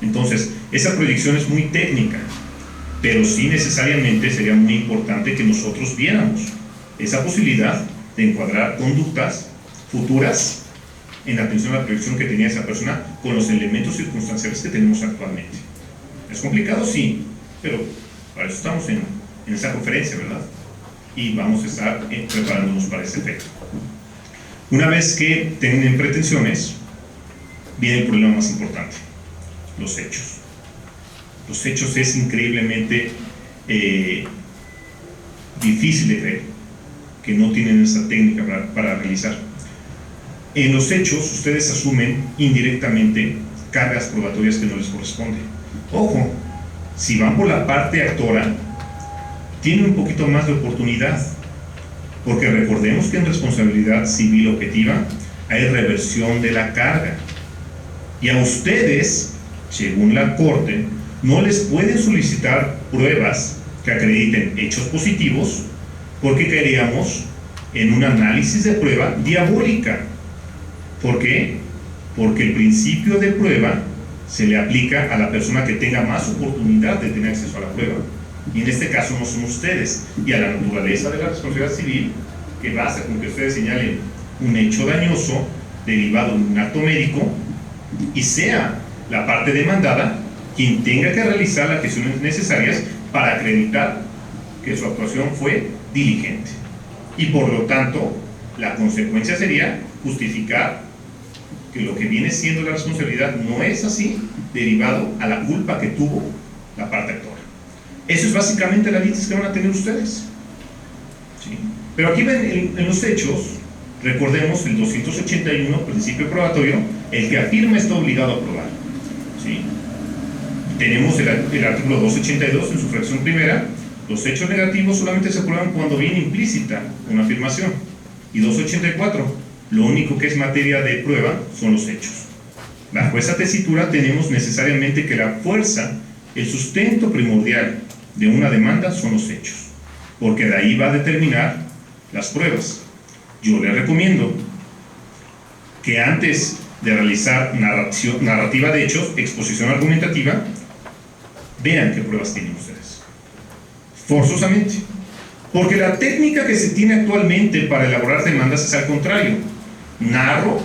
Entonces, esa proyección es muy técnica, pero sí necesariamente sería muy importante que nosotros viéramos esa posibilidad de encuadrar conductas futuras en atención a la proyección que tenía esa persona con los elementos circunstanciales que tenemos actualmente. ¿Es complicado? Sí, pero para eso estamos en esa conferencia, ¿verdad? Y vamos a estar preparándonos para ese efecto. Una vez que tienen pretensiones, viene el problema más importante: los hechos. Los hechos es increíblemente difícil de creer que no tienen esa técnica para realizar. En los hechos ustedes asumen indirectamente cargas probatorias que no les corresponden. Ojo, si van por la parte actora, tienen un poquito más de oportunidad, porque recordemos que en responsabilidad civil objetiva hay reversión de la carga, y a ustedes, según la Corte, no les pueden solicitar pruebas que acrediten hechos positivos, porque caeríamos en un análisis de prueba diabólica. ¿Por qué? Porque el principio de prueba se le aplica a la persona que tenga más oportunidad de tener acceso a la prueba, y en este caso no son ustedes, y a la naturaleza de la responsabilidad civil, que basta con que ustedes señalen un hecho dañoso derivado de un acto médico y sea la parte demandada quien tenga que realizar las gestiones necesarias para acreditar que su actuación fue diligente, y por lo tanto la consecuencia sería justificar que lo que viene siendo la responsabilidad no es así, derivado a la culpa que tuvo la parte actora. Eso es básicamente la litis que van a tener ustedes. ¿Sí? Pero aquí ven en los hechos, recordemos el 281, principio probatorio, el que afirma está obligado a probar. ¿Sí? Tenemos el artículo 282 en su fracción primera: los hechos negativos solamente se prueban cuando viene implícita una afirmación. Y 284, lo único que es materia de prueba son los hechos. Bajo esa tesitura tenemos necesariamente que la fuerza, el sustento primordial de una demanda son los hechos, porque de ahí va a determinar las pruebas. Yo les recomiendo que antes de realizar narrativa de hechos, exposición argumentativa, vean qué pruebas tienen ustedes, forzosamente, porque la técnica que se tiene actualmente para elaborar demandas es al contrario: narro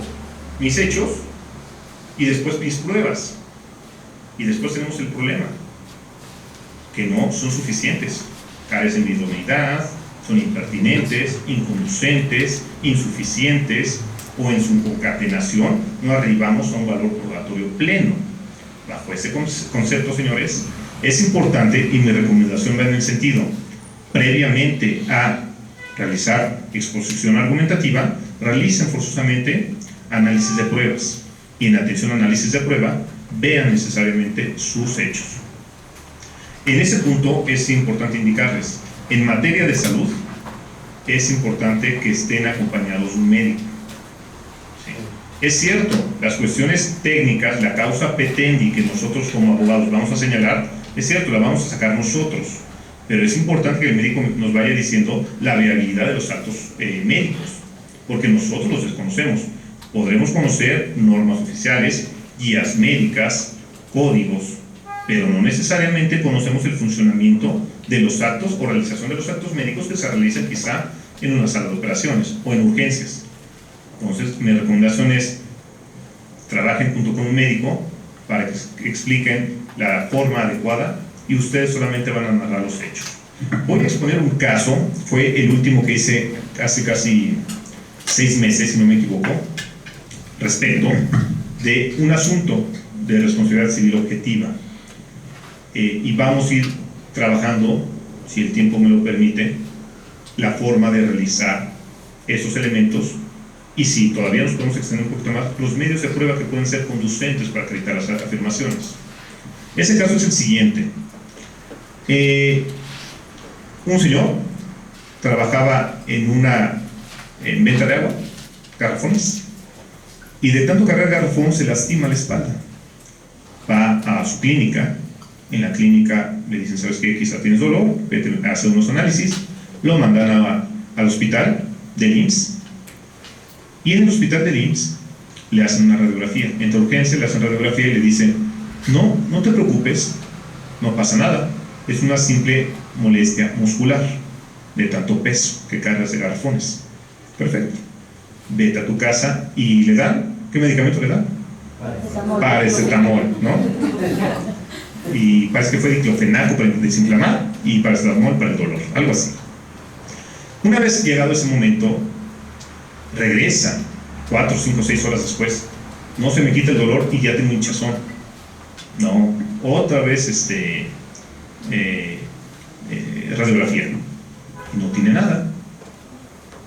mis hechos y después mis pruebas, y después tenemos el problema que no son suficientes, carecen de idoneidad, son impertinentes, inconducentes, insuficientes, o en su concatenación no arribamos a un valor probatorio pleno. Bajo ese concepto, señores, es importante, y mi recomendación va en el sentido, previamente a realizar exposición argumentativa, realicen forzosamente análisis de pruebas, y en atención a análisis de prueba, vean necesariamente sus hechos. En ese punto es importante indicarles, en materia de salud, es importante que estén acompañados de un médico. ¿Sí? Es cierto, las cuestiones técnicas, la causa petendi que nosotros como abogados vamos a señalar, es cierto, la vamos a sacar nosotros, pero es importante que el médico nos vaya diciendo la viabilidad de los actos médicos, porque nosotros los desconocemos. Podremos conocer normas oficiales, guías médicas, códigos, pero no necesariamente conocemos el funcionamiento de los actos o realización de los actos médicos que se realizan quizá en una sala de operaciones o en urgencias. Entonces, mi recomendación es trabajen junto con un médico para que expliquen la forma adecuada y ustedes solamente van a narrar los hechos. Voy a exponer un caso, fue el último que hice hace casi 6 meses, si no me equivoco, respecto de un asunto de responsabilidad civil objetiva. Y vamos a ir trabajando, si el tiempo me lo permite, la forma de realizar esos elementos, y si todavía nos podemos extender un poquito más, los medios de prueba que pueden ser conducentes para acreditar las afirmaciones. Ese caso es el siguiente. Un señor trabajaba en venta de agua, garrafones, y de tanto cargar garrafón se lastima la espalda. Va a su clínica. En la clínica le dicen, ¿sabes qué? Quizá tienes dolor, vete a hacer unos análisis, lo mandan al hospital del IMSS, y en el hospital del IMSS le hacen una radiografía. Entra a urgencia, le hacen radiografía y le dicen, no te preocupes, no pasa nada, es una simple molestia muscular de tanto peso que cargas de garrafones. Perfecto, vete a tu casa. Y le dan, ¿qué medicamento le dan? Paracetamol, ¿no? Y parece que fue diclofenaco para desinflamar y paracetamol para el dolor, algo así. Una vez llegado ese momento, regresa 4, 5, 6 horas después. No se me quita el dolor y ya tengo hinchazón. No, otra vez radiografía, ¿no? Y no tiene nada.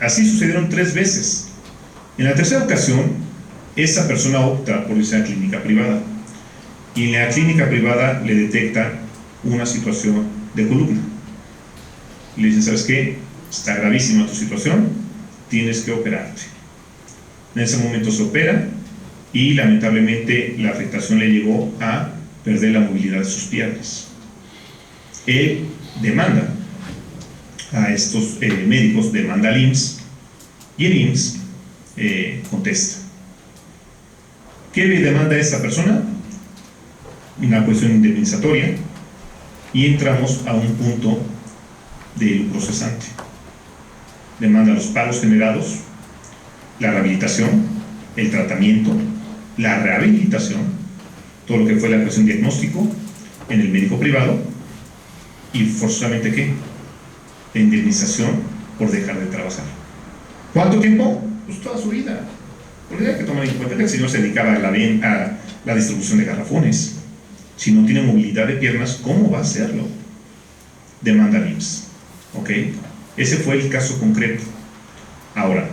Así sucedieron 3 veces. En la tercera ocasión, esa persona opta por irse a clínica privada. Y en la clínica privada le detecta una situación de columna. Le dicen, ¿sabes qué? Está gravísima tu situación, tienes que operarte. En ese momento se opera y lamentablemente la afectación le llevó a perder la movilidad de sus piernas. Él demanda a estos médicos, demanda al IMSS, y el IMSS contesta. ¿Qué demanda esta persona? Una cuestión indemnizatoria, y entramos a un punto de lucro cesante. Demanda los pagos generados, la rehabilitación, el tratamiento, la rehabilitación, todo lo que fue la cuestión diagnóstico en el médico privado, y forzosamente ¿qué? La indemnización por dejar de trabajar. ¿Cuánto tiempo? Pues toda su vida. Porque hay que tomar en cuenta que el señor se dedicaba a la distribución de garrafones. Si no tiene movilidad de piernas, ¿cómo va a hacerlo? Demanda al IMSS. ¿Ok? Ese fue el caso concreto. Ahora,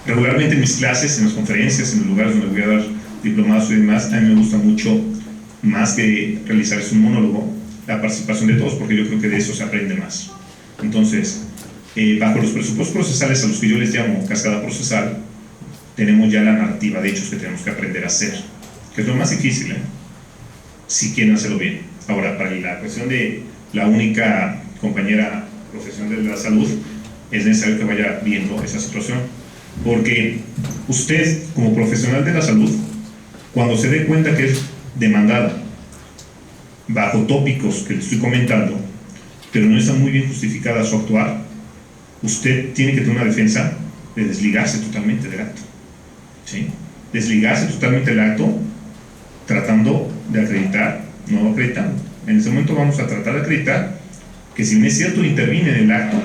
regularmente en mis clases, en las conferencias, en los lugares donde voy a dar diplomados y demás, a mí me gusta mucho, más que realizar un monólogo, la participación de todos, porque yo creo que de eso se aprende más. Entonces, bajo los presupuestos procesales a los que yo les llamo cascada procesal, tenemos ya la narrativa de hechos que tenemos que aprender a hacer, que es lo más difícil, si quieren hacerlo bien. Ahora, para la cuestión de la única compañera profesional de la salud, es necesario que vaya viendo esa situación, porque usted, como profesional de la salud, cuando se dé cuenta que es demandada bajo tópicos que le estoy comentando, pero no está muy bien justificada su actuar, usted tiene que tener una defensa de desligarse totalmente del acto, ¿sí? Desligarse totalmente del acto, tratando de acreditar, no acreditando. En ese momento vamos a tratar de acreditar que, si bien es cierto, intervine en el acto,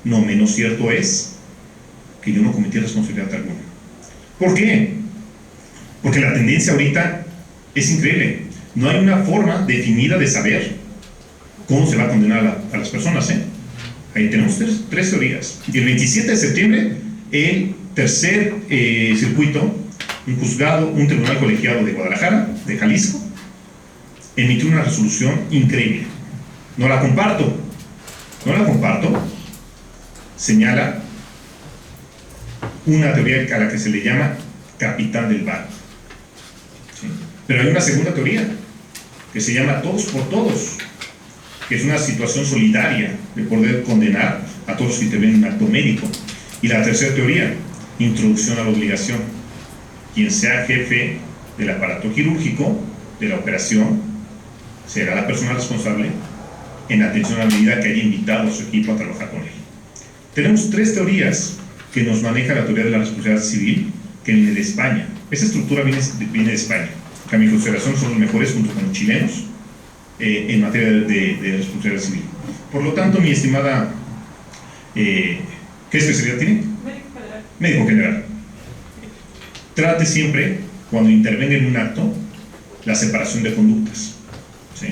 no menos cierto es que yo no cometí responsabilidad alguna. ¿Por qué? Porque la tendencia ahorita es increíble. No hay una forma definida de saber cómo se va a condenar a las personas, ¿eh? Ahí tenemos tres teorías. Y el 27 de septiembre, el tercer circuito, un juzgado, un tribunal colegiado de Guadalajara, de Jalisco, emitió una resolución increíble. No la comparto. Señala una teoría a la que se le llama capitán del barco. ¿Sí? Pero hay una segunda teoría que se llama todos por todos, que es una situación solidaria de poder condenar a todos los que intervienen en un acto médico. Y la tercera teoría, introducción a la obligación. Quien sea jefe del aparato quirúrgico de la operación será la persona responsable en atención a la medida que haya invitado a su equipo a trabajar con él. Tenemos tres teorías que nos maneja la teoría de la responsabilidad civil, que viene de España. Esa estructura viene de España, que a mi consideración son los mejores junto con los chilenos en materia de responsabilidad civil. Por lo tanto, mi estimada, ¿qué especialidad tiene? Médico general. Trate siempre, cuando intervenga en un acto, la separación de conductas. ¿Sí?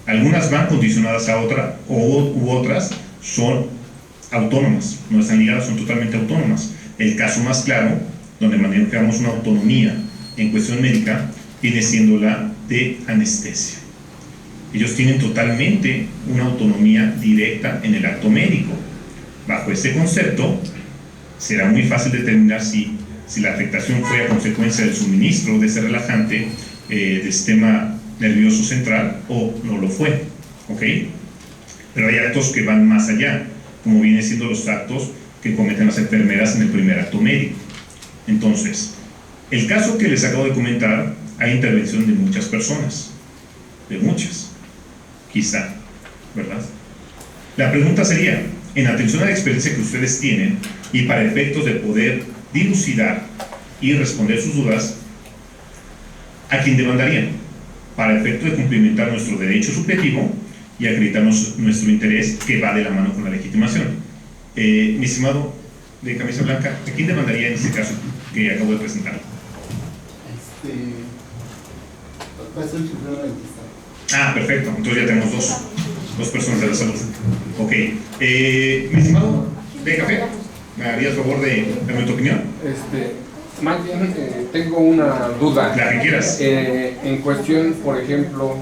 Algunas van condicionadas a otra, u otras son autónomas, no están ligadas, son totalmente autónomas. El caso más claro, donde manejamos una autonomía en cuestión médica, viene siendo la de anestesia. Ellos tienen totalmente una autonomía directa en el acto médico. Bajo este concepto, será muy fácil determinar si la afectación fue a consecuencia del suministro de ese relajante del sistema nervioso central o no lo fue, ¿ok? Pero hay actos que van más allá, como vienen siendo los actos que cometen las enfermeras en el primer acto médico. Entonces, el caso que les acabo de comentar, hay intervención de muchas personas, de muchas, quizá, ¿verdad? La pregunta sería, en atención a la experiencia que ustedes tienen y para efectos de poder dilucidar y responder sus dudas, ¿a quién demandarían? Para efecto de cumplimentar nuestro derecho subjetivo y acreditar nuestro interés que va de la mano con la legitimación. Mi estimado de camisa blanca, ¿a quién demandaría en este caso que acabo de presentar? Perfecto, entonces ya tenemos dos personas de la salud. Ok, mi estimado de café, ¿me harías favor de darme tu opinión? Más bien tengo una duda. La que quieras. En cuestión, por ejemplo,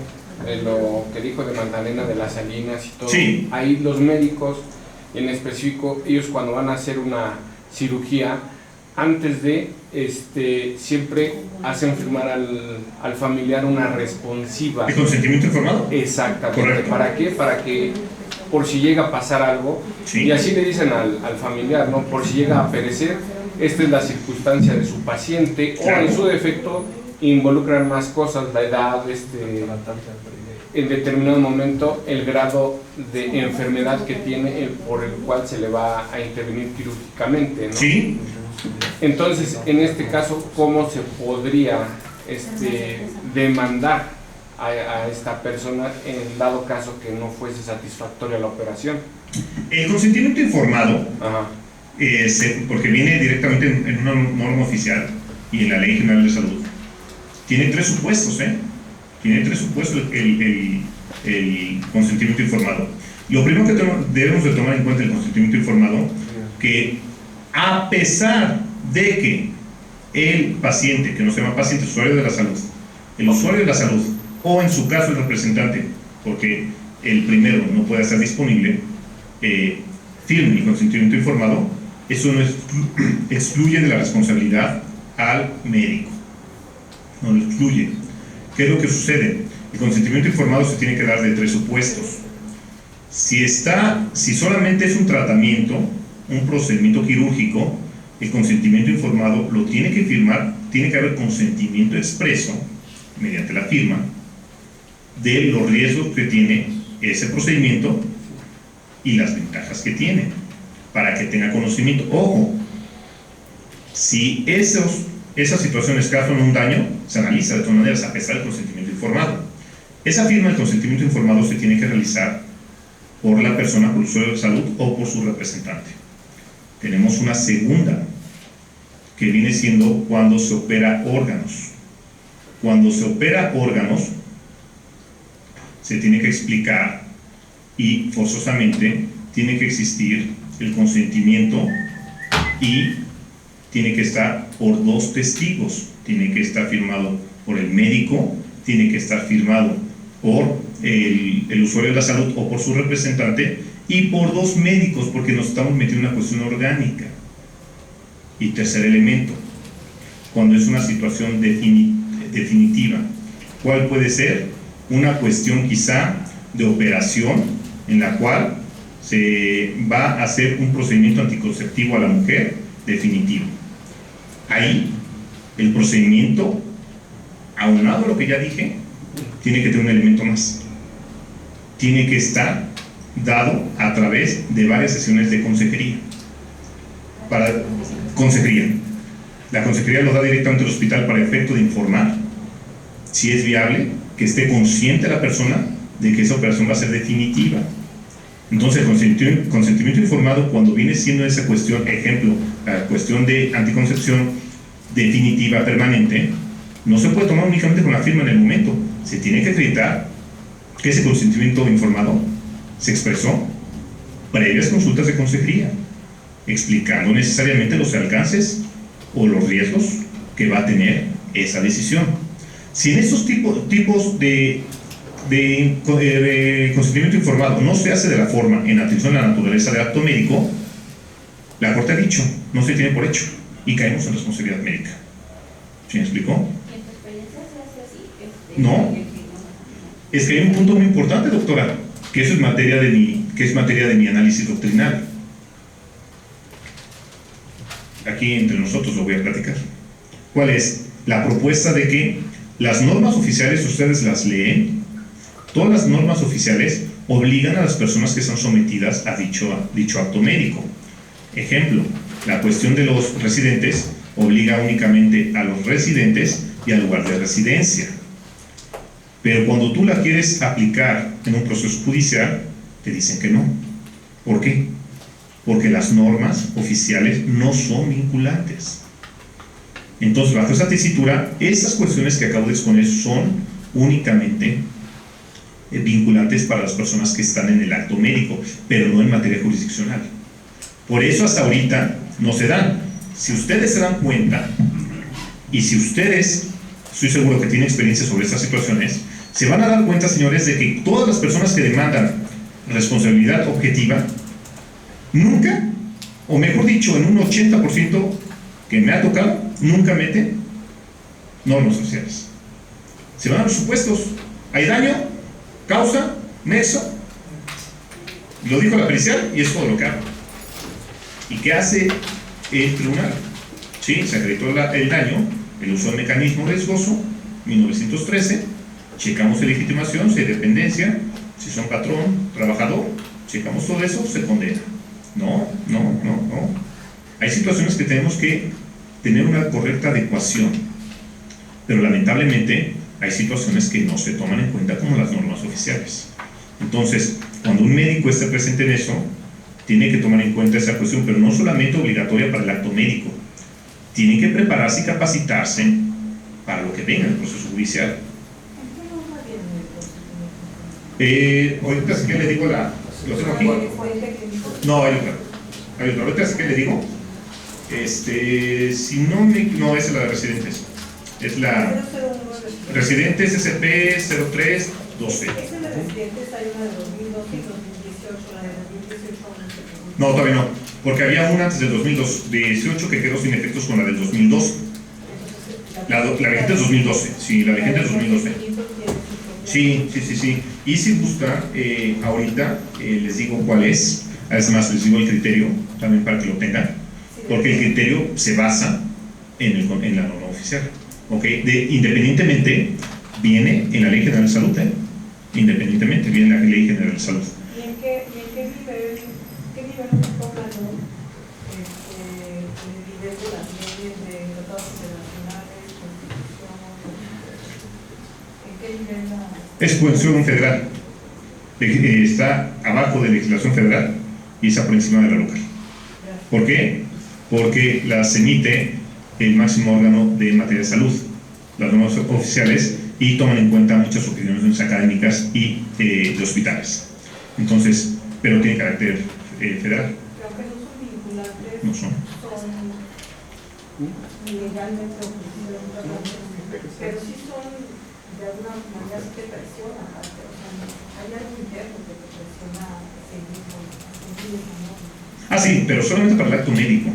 de lo que dijo de Magdalena de las Salinas y todo, sí. Ahí los médicos, en específico, ellos cuando van a hacer una cirugía, antes de, siempre hacen firmar al familiar una responsiva. ¿De consentimiento informado? Exactamente. Correcto. ¿Para qué? Para que, por si llega a pasar algo, sí. Y así le dicen al familiar, ¿no? Por si llega a perecer, esta es la circunstancia de su paciente, claro. O en su defecto involucran más cosas, la edad, en determinado momento el grado de enfermedad que tiene, por el cual se le va a intervenir quirúrgicamente, ¿no? Sí. Entonces, en este caso, ¿cómo se podría demandar a esta persona en dado caso que no fuese satisfactoria la operación? El consentimiento informado, ajá. Porque viene directamente en una norma oficial y en la Ley General de Salud, tiene tres supuestos, Tiene tres supuestos el consentimiento informado. Lo primero que debemos de tomar en cuenta el consentimiento informado, que a pesar de que el paciente, que no se llama paciente, usuario de la salud, el usuario de la salud, o en su caso el representante, porque el primero no puede estar disponible, firme el consentimiento informado, eso no excluye de la responsabilidad al médico, no lo excluye. ¿Qué es lo que sucede? El consentimiento informado se tiene que dar de tres supuestos. Si solamente es un tratamiento, un procedimiento quirúrgico, el consentimiento informado lo tiene que firmar, tiene que haber consentimiento expreso, mediante la firma, de los riesgos que tiene ese procedimiento y las ventajas que tiene, para que tenga conocimiento. Ojo, si esas situaciones causan un daño, se analiza de todas maneras, a pesar del consentimiento informado. Esa firma del consentimiento informado se tiene que realizar por la persona, por el usuario de salud o por su representante. Tenemos una segunda que viene siendo cuando se opera órganos. Cuando se opera órganos, se tiene que explicar y forzosamente tiene que existir el consentimiento y tiene que estar por 2 testigos. Tiene que estar firmado por el médico, tiene que estar firmado por el usuario de la salud o por su representante y por 2 médicos, porque nos estamos metiendo en una cuestión orgánica. Y tercer elemento, cuando es una situación definitiva, ¿cuál puede ser? Una cuestión quizá de operación en la cual se va a hacer un procedimiento anticonceptivo a la mujer definitivo. Ahí el procedimiento, aunado a lo que ya dije, tiene que tener un elemento más. Tiene que estar dado a través de varias sesiones de consejería. Para consejería. La consejería lo da directamente al hospital para efecto de informar si es viable, que esté consciente la persona de que esa operación va a ser definitiva. Entonces, el consentimiento informado, cuando viene siendo esa cuestión, ejemplo, la cuestión de anticoncepción definitiva, permanente, no se puede tomar únicamente con la firma en el momento. Se tiene que acreditar que ese consentimiento informado se expresó previas consultas de consejería, explicando necesariamente los alcances o los riesgos que va a tener esa decisión. Si en estos tipos de consentimiento informado no se hace de la forma en atención a la naturaleza del acto médico, la Corte ha dicho, no se tiene por hecho y caemos en responsabilidad médica. ¿Sí me explicó? ¿En tu experiencia se hace así? No. Es que hay un punto muy importante, doctora, que eso es materia de mi análisis doctrinal. Aquí entre nosotros lo voy a platicar. ¿Cuál es? La propuesta de que las normas oficiales, ustedes las leen, todas las normas oficiales obligan a las personas que están sometidas a dicho acto médico. Ejemplo, la cuestión de los residentes obliga únicamente a los residentes y al lugar de residencia. Pero cuando tú la quieres aplicar en un proceso judicial, te dicen que no. ¿Por qué? Porque las normas oficiales no son vinculantes. Entonces, bajo esa tesitura, estas cuestiones que acabo de exponer son únicamente vinculantes para las personas que están en el acto médico, pero no en materia jurisdiccional. Por eso hasta ahorita no se dan. Si ustedes se dan cuenta, y si ustedes, estoy seguro que tienen experiencia sobre estas situaciones, se van a dar cuenta, señores, de que todas las personas que demandan responsabilidad objetiva, nunca, o mejor dicho, en un 80% que me ha tocado, nunca meten normas sociales. Se van a los supuestos. Hay daño, causa, nexo. Lo dijo la pericial y es todo lo que hago. ¿Y qué hace el tribunal? Sí, se acreditó el daño, el uso del mecanismo riesgoso, 1913, checamos de legitimación, si hay dependencia, si son patrón, trabajador, checamos todo eso, se condena. No. Hay situaciones que tenemos que tener una correcta adecuación, pero lamentablemente hay situaciones que no se toman en cuenta como las normas oficiales. Entonces, cuando un médico esté presente en eso, tiene que tomar en cuenta esa cuestión, pero no solamente obligatoria para el acto médico, tiene que prepararse y capacitarse para lo que venga en el proceso judicial. Ahorita sí que le digo ¿lo tengo aquí? No, hay otra. Ahorita sí que le digo. Si no no, esa es la de residentes. Es la residentes SP 0312. ¿Es en la residentes? Hay una de 2012 y 2018, la de 2018 no, todavía no, porque había una antes del 2018 que quedó sin efectos con la del 2012. La vigente es 2012, sí, la vigente es 2012. Sí. Y si gusta, ahorita les digo cuál es. Además, les digo el criterio, también para que lo tengan, porque el criterio se basa en la norma oficial. ¿Okay? Independientemente, viene en la Ley General de Salud, independientemente, viene en la Ley General de Salud. ¿Y en qué nivel nos toca, ¿no? El nivel de las leyes de tratados internacionales, constitución? ¿En qué nivel Es cuestión federal. Está abajo de legislación federal y está por encima de la local. ¿Por qué? Porque las emite el máximo órgano de materia de salud, las normas oficiales, y toman en cuenta muchas opiniones académicas y de hospitales. Entonces, pero tiene carácter federal. Aunque no son vinculantes, No son. Legalmente ofrecidos, pero sí son de alguna manera sí te presionan, o sea, hay algo interno que te presiona a seguir con ¿no? Sí, pero solamente para el acto médico,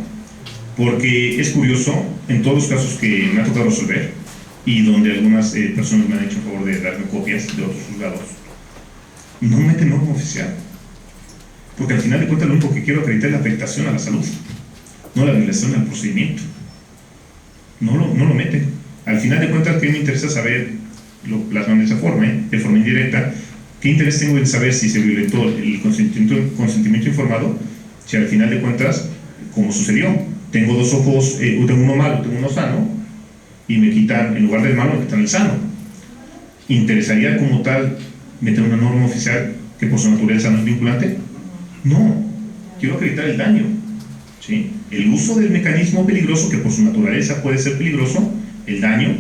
porque es curioso, en todos los casos que me ha tocado resolver, y donde algunas personas me han hecho el favor de darme copias de otros juzgados, no meten norma oficial, porque al final de cuentas lo único que quiero acreditar es la afectación a la salud, no la violación al procedimiento. No lo meten. Al final de cuentas, ¿qué me interesa saber? Lo plasman de esa forma, de forma indirecta. ¿Qué interés tengo en saber si se violentó el consentimiento informado? Si al final de cuentas, como sucedió, tengo dos ojos, tengo uno malo, tengo uno sano, y me quitan, en lugar del malo, me quitan el sano. ¿Interesaría como tal meter una norma oficial que por su naturaleza no es vinculante? No, quiero acreditar el daño, ¿sí? El uso del mecanismo peligroso, que por su naturaleza puede ser peligroso, el daño,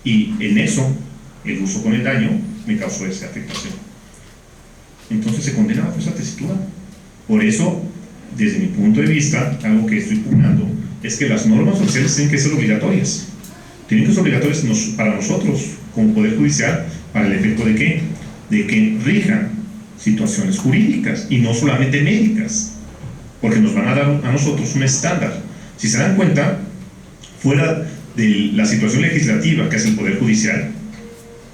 y el nexo, el uso con el daño, me causó esa afectación. Entonces se condena bajo esa tesitura. Por eso, desde mi punto de vista, algo que estoy pugnando es que las normas oficiales tienen que ser obligatorias. Tienen que ser obligatorias para nosotros, como Poder Judicial, para el efecto de ¿qué? De que rijan situaciones jurídicas y no solamente médicas, porque nos van a dar a nosotros un estándar. Si se dan cuenta, fuera de la situación legislativa que hace el Poder Judicial,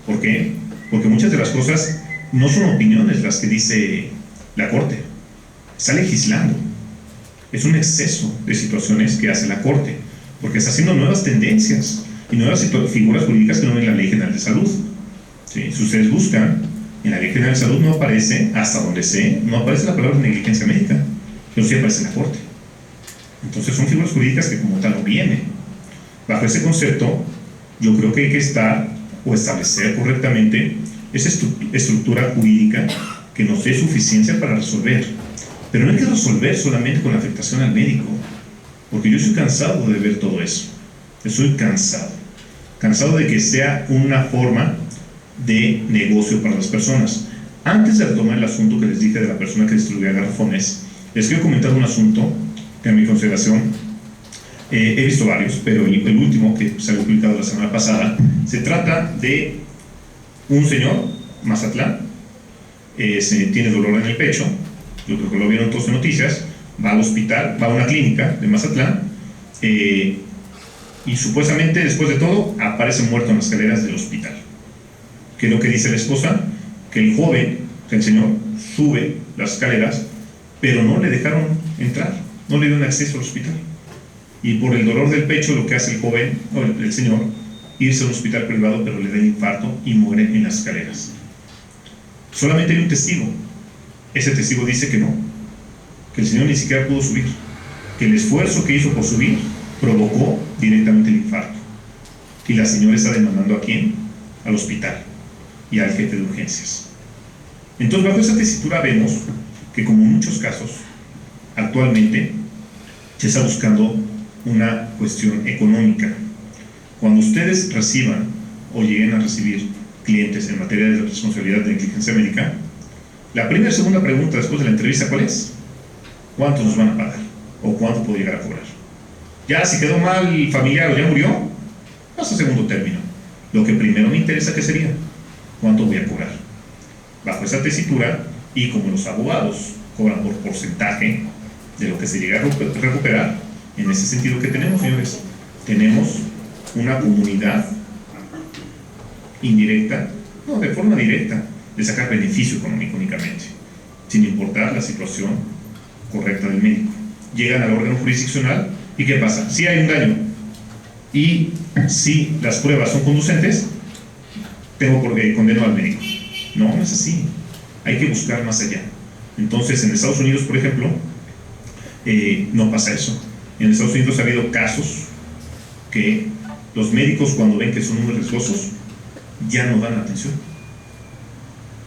¿por qué? Porque muchas de las cosas no son opiniones las que dice la Corte, está legislando. Es un exceso de situaciones que hace la Corte, porque está haciendo nuevas tendencias y nuevas figuras jurídicas que no ven en la Ley General de Salud. ¿Sí? Si ustedes buscan, en la Ley General de Salud no aparece, hasta donde sé, no aparece la palabra negligencia médica, pero sí aparece en la Corte. Entonces son figuras jurídicas que como tal no vienen. Bajo ese concepto, yo creo que hay que estar o establecer correctamente esa estructura jurídica que nos dé suficiencia para resolver. Pero no hay que resolver solamente con la afectación al médico, porque yo estoy cansado de ver todo eso. Estoy cansado de que sea una forma de negocio para las personas. Antes de retomar el asunto que les dije de la persona que distribuía garrafones, les quiero comentar un asunto que en mi consideración he visto varios, pero el último que se había publicado la semana pasada se trata de un señor, Mazatlán, tiene dolor en el pecho, yo creo que lo vieron todos en noticias, va al hospital, va a una clínica de Mazatlán, y supuestamente después de todo aparece muerto en las escaleras del hospital. ¿Qué es lo que dice la esposa? Que el joven, el señor, sube las escaleras, pero no le dejaron entrar, no le dieron acceso al hospital. Y por el dolor del pecho lo que hace el joven, o el señor, irse a un hospital privado, pero le da el infarto y muere en las escaleras. Solamente hay un testigo. Ese testigo dice que no, que el señor ni siquiera pudo subir, que el esfuerzo que hizo por subir provocó directamente el infarto. Y la señora está demandando ¿a quién? Al hospital y al jefe de urgencias. Entonces, bajo esa tesitura vemos que, como en muchos casos, actualmente se está buscando una cuestión económica. Cuando ustedes reciban o lleguen a recibir clientes en materia de responsabilidad de negligencia médica, la primera y segunda pregunta después de la entrevista, ¿cuál es? ¿Cuánto nos van a pagar? ¿O cuánto puedo llegar a cobrar? Ya si quedó mal el familiar o ya murió, pasa a segundo término. Lo que primero me interesa, ¿qué sería? ¿Cuánto voy a cobrar? Bajo esa tesitura, y como los abogados cobran por porcentaje de lo que se llega a recuperar, en ese sentido que tenemos, señores, tenemos una comunidad indirecta, no, de forma directa, de sacar beneficio económico únicamente, sin importar la situación correcta del médico. Llegan al órgano jurisdiccional y ¿qué pasa? Si hay un daño y si las pruebas son conducentes, tengo por condeno al médico. No, no es así. Hay que buscar más allá. Entonces, en Estados Unidos, por ejemplo, no pasa eso. En Estados Unidos ha habido casos que los médicos, cuando ven que son muy riesgosos, ya no dan atención.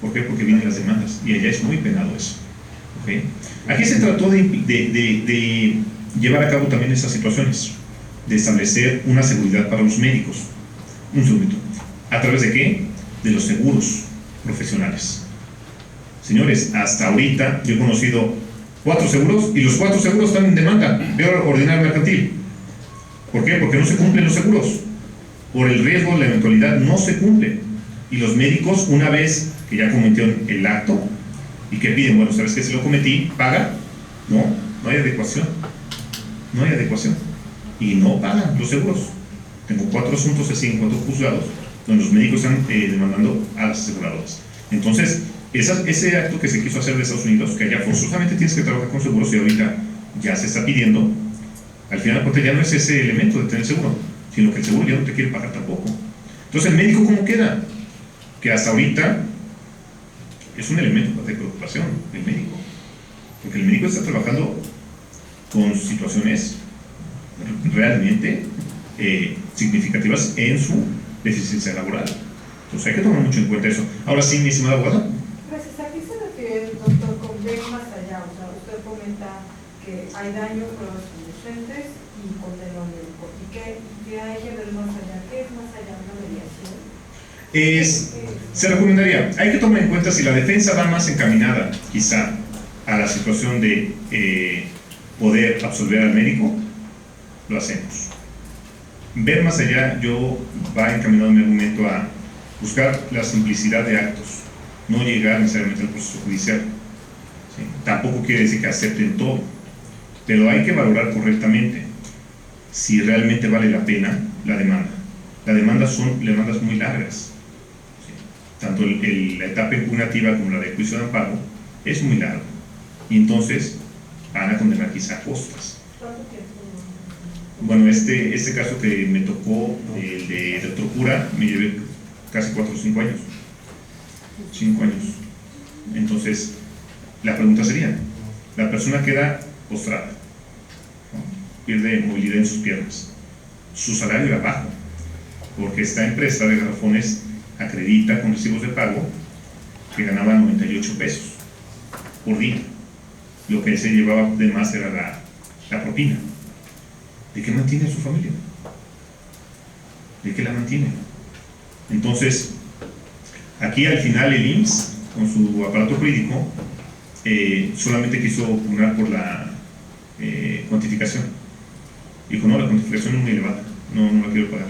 ¿Por qué? Porque vienen las demandas y allá es muy penado eso. ¿Okay? Aquí se trató de llevar a cabo también esas situaciones. de establecer una seguridad para los médicos. Un segundito. ¿A través de qué? De los seguros profesionales. Señores, hasta ahorita yo he conocido 4 seguros y los 4 seguros están en demanda de ordinario mercantil. ¿Por qué? Porque no se cumplen los seguros. Por el riesgo, la eventualidad, no se cumple. Y los médicos, una vez que ya cometieron el acto y que piden, bueno, ¿sabes qué? Si lo cometí, ¿paga? No hay adecuación. No hay adecuación. Y no pagan los seguros. Tengo 4 asuntos así en 4 juzgados donde los médicos están demandando a las aseguradoras. Entonces, ese acto que se quiso hacer de Estados Unidos, que allá forzosamente tienes que trabajar con seguros y ahorita ya se está pidiendo, al final porque ya no es ese elemento de tener seguro, sino que el seguro ya no te quiere pagar tampoco. Entonces, ¿el médico cómo queda? Que hasta ahorita es un elemento de preocupación del médico, porque el médico está trabajando con situaciones realmente significativas en su deficiencia laboral. Entonces hay que tomar mucho en cuenta eso. Ahora sí, mi estimada abogada. Gracias. ¿A qué se refiere el doctor con ver más allá? O sea, usted comenta que hay daño, pruebas conducentes y condena al médico. ¿Y qué hay que ver más allá? ¿Qué es más allá de una mediación? Se recomendaría, hay que tomar en cuenta si la defensa va más encaminada quizá a la situación de poder absolver al médico, lo hacemos. Ver más allá, yo va encaminado mi argumento a buscar la simplicidad de actos, no llegar necesariamente al proceso judicial. ¿Sí? Tampoco quiere decir que acepten todo, pero hay que valorar correctamente si realmente vale la pena la demanda. Las demandas son demandas muy largas. Tanto la etapa impugnativa como la de juicio de amparo es muy larga, y entonces van a condenar quizá a costas. ¿Cuánto tiempo? Bueno, este caso que me tocó, el de doctor Cura, me llevé casi 4 o 5 años. 5 años. Entonces, la pregunta sería, la persona queda postrada, ¿no? Pierde movilidad en sus piernas, su salario era bajo, porque esta empresa de garrafones acredita con recibos de pago que ganaba 98 pesos por día. Lo que él se llevaba de más era la propina. ¿De qué mantiene a su familia? ¿De qué la mantiene? Entonces, aquí al final el IMSS, con su aparato jurídico, solamente quiso pugnar por la cuantificación. Dijo, no, la cuantificación es muy elevada, no la quiero pagar.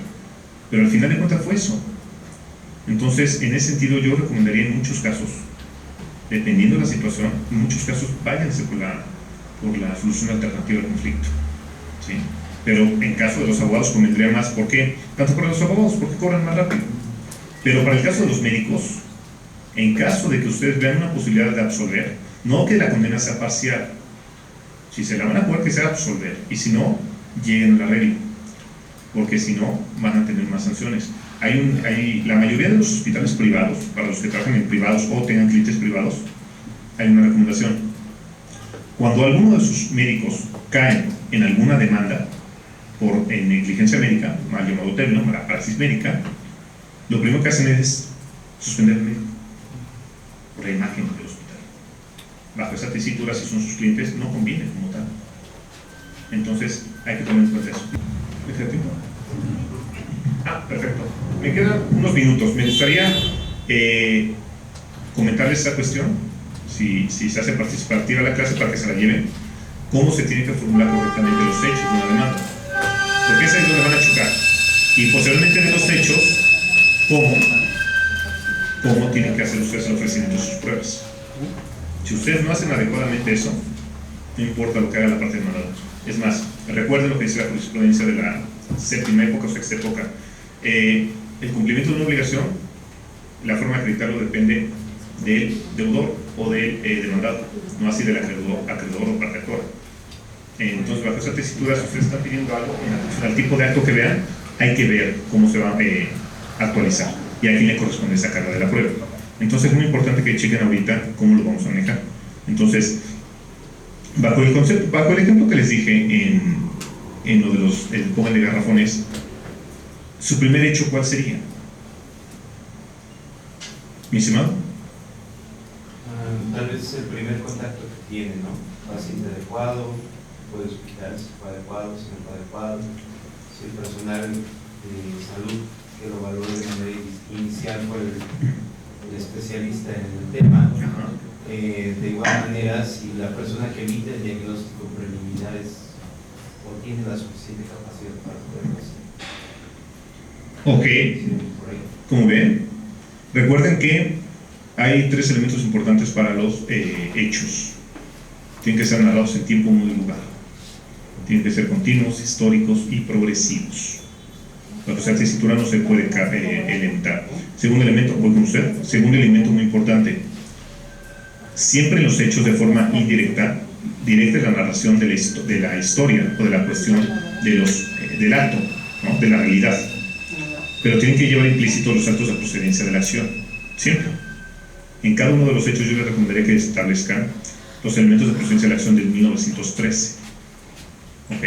Pero al final de cuentas fue eso. Entonces, en ese sentido, yo recomendaría en muchos casos, dependiendo de la situación, en muchos casos váyanse por la solución alternativa al conflicto. ¿Sí? Pero en caso de los abogados convendría más. ¿Por qué? Tanto para los abogados, porque cobran más rápido. Pero para el caso de los médicos, en caso de que ustedes vean una posibilidad de absolver, no que la condena sea parcial. Si se la van a jugar, que sea absolver. Y si no, lleguen al arreglo. Porque si no, van a tener más sanciones. La mayoría de los hospitales privados, para los que trabajan en privados o tengan clientes privados, hay una recomendación. Cuando alguno de sus médicos cae en alguna demanda en negligencia médica, mal llamado término, malpraxis médica, lo primero que hacen es suspender el médico por la imagen del hospital. Bajo esa tesitura, si son sus clientes, no conviene como tal. Entonces, hay que tomar en cuenta eso. ¿Me queda tiempo? Perfecto. Me quedan unos minutos. Me gustaría comentarles esta cuestión, si se hace participativa la clase para que se la lleven, cómo se tienen que formular correctamente los hechos de una demanda. Porque esa es donde van a chocar. Y posteriormente de los hechos, cómo tienen que hacer ustedes el ofrecimiento de sus pruebas. Si ustedes no hacen adecuadamente eso, no importa lo que haga la parte demandada. Es más, recuerden lo que dice la jurisprudencia de la séptima época o sexta época. El cumplimiento de una obligación, la forma de acreditarlo depende del deudor o del demandado, no así del acreedor o parte actora. Entonces, bajo esa tesitura, si ustedes están pidiendo algo, en atención al tipo de acto que vean, hay que ver cómo se va a actualizar y a quién le corresponde esa carga de la prueba. Entonces, es muy importante que chequen ahorita cómo lo vamos a manejar. Entonces, bajo el ejemplo que les dije en lo de el joven de garrafones, su primer hecho, ¿cuál sería? ¿Mi estimado? Tal vez el primer contacto que tiene, ¿no? Paciente adecuado, puede hospitalizarse, fue adecuado, si no fue adecuado. si el personal de salud que lo valoró de manera inicial fue el especialista en el tema, de igual manera, si la persona que emite el diagnóstico preliminar o tiene la suficiente capacidad para poderlo hacer. Ok, como ven, recuerden que hay 3 elementos importantes para los hechos. Tienen que ser narrados en tiempo, modo y lugar. Tienen que ser continuos, históricos y progresivos. La tesitura no se puede elementar. Segundo elemento, voy con usted. Segundo elemento muy importante. Siempre en los hechos de forma indirecta, directa es la narración de la historia o de la cuestión del acto, ¿no? De la realidad. Pero tienen que llevar implícitos los actos de procedencia de la acción. Siempre. En cada uno de los hechos yo les recomendaría que establezcan los elementos de procedencia de la acción del 1913. ¿Ok?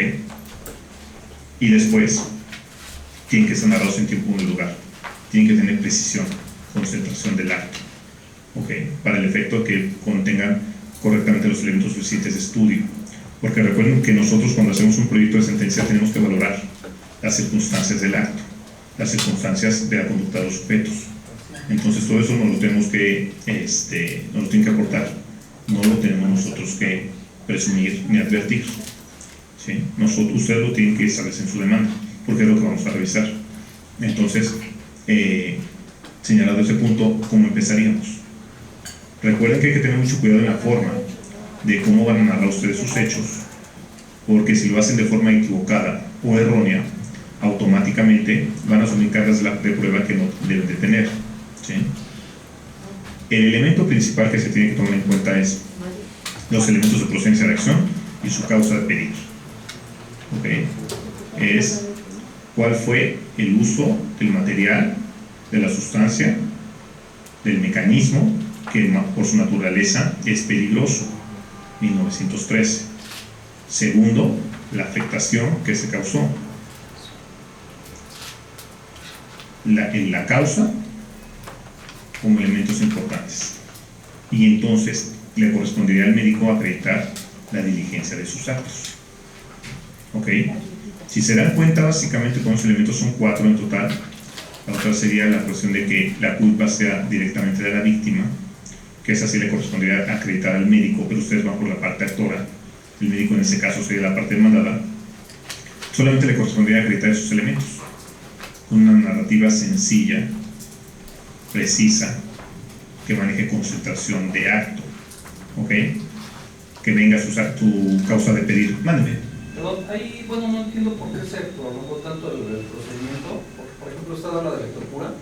Y después tienen que ser narrados en tiempo y lugar. Tienen que tener precisión, concentración del acto. ¿Ok? Para el efecto que contengan correctamente los elementos suficientes de estudio. Porque recuerden que nosotros cuando hacemos un proyecto de sentencia tenemos que valorar las circunstancias del acto, las circunstancias de la conducta de los sujetos. Entonces todo eso nos lo tenemos que, nos lo tienen que aportar. No lo tenemos nosotros que presumir ni advertir. ¿Sí? Ustedes lo tienen que establecer en su demanda, porque es lo que vamos a revisar. Entonces, señalado ese punto, ¿cómo empezaríamos? Recuerden que hay que tener mucho cuidado en la forma de cómo van a narrar ustedes sus hechos, porque si lo hacen de forma equivocada o errónea, automáticamente van a asumir cargas de prueba que no deben de tener. ¿Sí? El elemento principal que se tiene que tomar en cuenta es los elementos de procedencia de acción y su causa de pedir. ¿Okay? Es cuál fue el uso del material, de la sustancia, del mecanismo que por su naturaleza es peligroso. 1913. Segundo, la afectación que se causó. La causa como elementos importantes. Y entonces le correspondería al médico acreditar la diligencia de sus actos. ¿Ok? Si se dan cuenta, básicamente con los elementos son 4 en total. La otra sería la cuestión de que la culpa sea directamente de la víctima, que esa sí le correspondería acreditar al médico, pero ustedes van por la parte actora. El médico en ese caso sería la parte demandada. Solamente le correspondería acreditar esos elementos con una narrativa sencilla, precisa, que maneje concentración de acto. ¿Ok? Que venga a usar tu causa de pedir. Mándeme. Perdón, ahí, bueno, no entiendo por qué se prolongó tanto el procedimiento, porque, por ejemplo, usted habla de Electropura.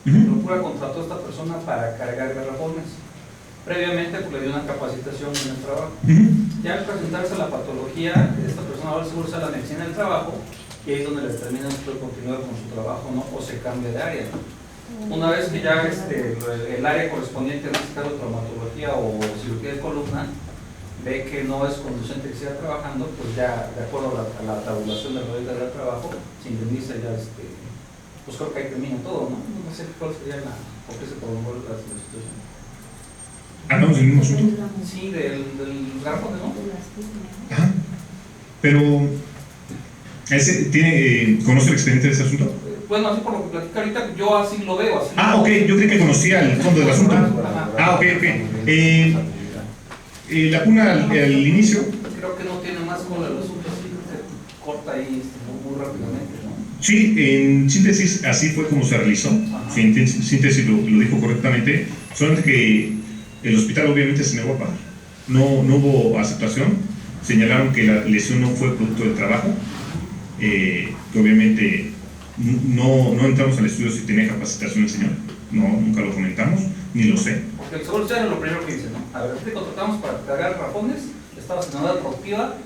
Electropura contrató a esta persona para cargar garrafones. Previamente, pues, le dio una capacitación en el trabajo. Ya al presentarse la patología, esta persona ahora seguro usa la medicina del trabajo, y ahí es donde le determinan si puede continuar con su trabajo, ¿no? O se cambia de área, ¿no? Una vez que ya el área correspondiente, en este caso traumatología o cirugía de columna, ve que no es conducente que siga trabajando, pues ya de acuerdo a la tabulación de la regla del trabajo, se indemniza ya, pues creo que ahí termina todo, ¿no? No sé cuál sería por qué se prolongó la situación. ¿Hablamos del mismo asunto? Sí, del garrafón, ¿no? Ajá. Pero, ¿conoce el expediente de ese asunto? Bueno, así por lo que platica ahorita, yo así lo veo. Así ok, yo creí que conocía el fondo del asunto. Ok. La puna al inicio. Creo que no tiene más con el asunto, así se corta ahí muy rápidamente, ¿no? Sí, en síntesis, así fue como se realizó. En síntesis lo dijo correctamente. Solamente que el hospital obviamente se negó a pagar. No hubo aceptación. Señalaron que la lesión no fue producto del trabajo. Que obviamente no entramos al estudio si tenía capacitación el señor. Nunca lo comentamos, ni lo sé. Porque el seguro social es lo primero que dice, ¿no? A ver, te contratamos para cargar rapones, estabas en edad productiva,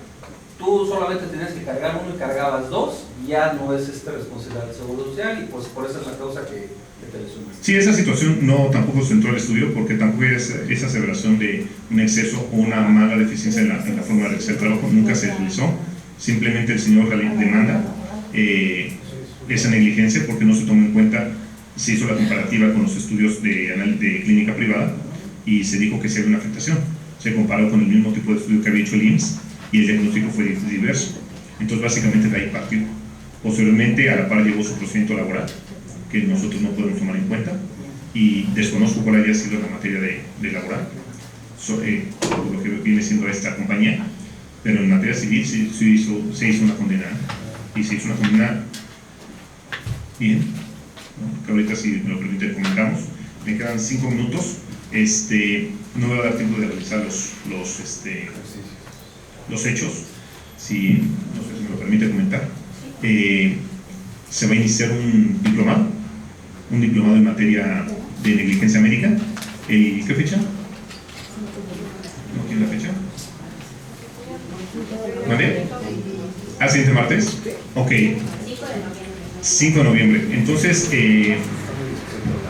tú solamente tenías que cargar uno y cargabas 2, ya no es responsabilidad del seguro social y pues por eso es la causa que te lesionaste. Sí, esa situación tampoco se entró al estudio porque tampoco es esa aseveración de un exceso o una mala deficiencia en la forma de realizar el trabajo, nunca se realizó. Simplemente el señor demanda esa negligencia porque no se tomó en cuenta. Se hizo la comparativa con los estudios de clínica privada y se dijo que sí había una afectación. Se comparó con el mismo tipo de estudio que había hecho el IMSS y el diagnóstico fue diverso. Entonces, básicamente de ahí partió. Posteriormente, a la par llevó su procedimiento laboral, que nosotros no podemos tomar en cuenta, y desconozco cuál haya sido la materia de laboral, lo que viene siendo esta compañía, pero en materia civil se hizo una condena, y se hizo una condena bien, ¿no? Que ahorita, si me lo permite, comentamos. Me quedan 5 minutos. No voy a dar tiempo de realizar los hechos, si no sé si me lo permite comentar. Se va a iniciar un diplomado en materia de negligencia médica. ¿Qué fecha? ¿No tiene la fecha? ¿Vale? ¿Al siguiente martes? Ok. 5 de noviembre. Entonces,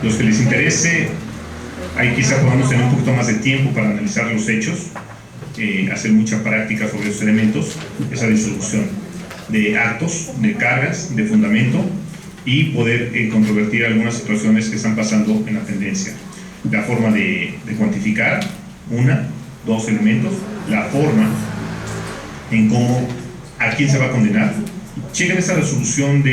los que les interese, ahí quizá podamos tener un poquito más de tiempo para analizar los hechos, hacer mucha práctica sobre esos elementos, esa distribución de actos, de cargas, de fundamento, y poder controvertir algunas situaciones que están pasando en la tendencia. La forma de cuantificar, 2 elementos, la forma en cómo, a quién se va a condenar. Chequen esta resolución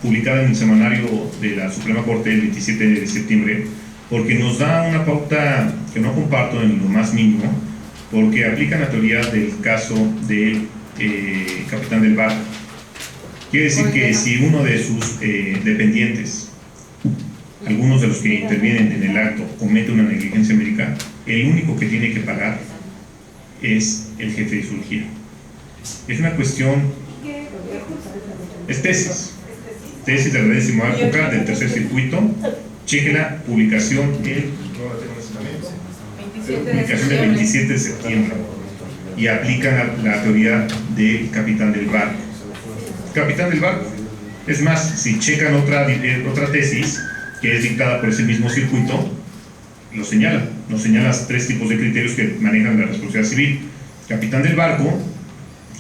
publicada en el semanario de la Suprema Corte el 27 de septiembre, porque nos da una pauta que no comparto en lo más mínimo, porque aplican la teoría del caso del capitán del barco. Quiere decir que si uno de sus dependientes, algunos de los que intervienen en el acto, comete una negligencia médica, el único que tiene que pagar es el jefe de su vigía. Es una cuestión, es tesis de la 10ª época del tercer circuito. Cheque la publicación del 27 de septiembre, y aplican la teoría del capitán del barco. Capitán del barco. Es más, si checan otra tesis que es dictada por ese mismo circuito, nos señala 3 tipos de criterios que manejan la responsabilidad civil: capitán del barco,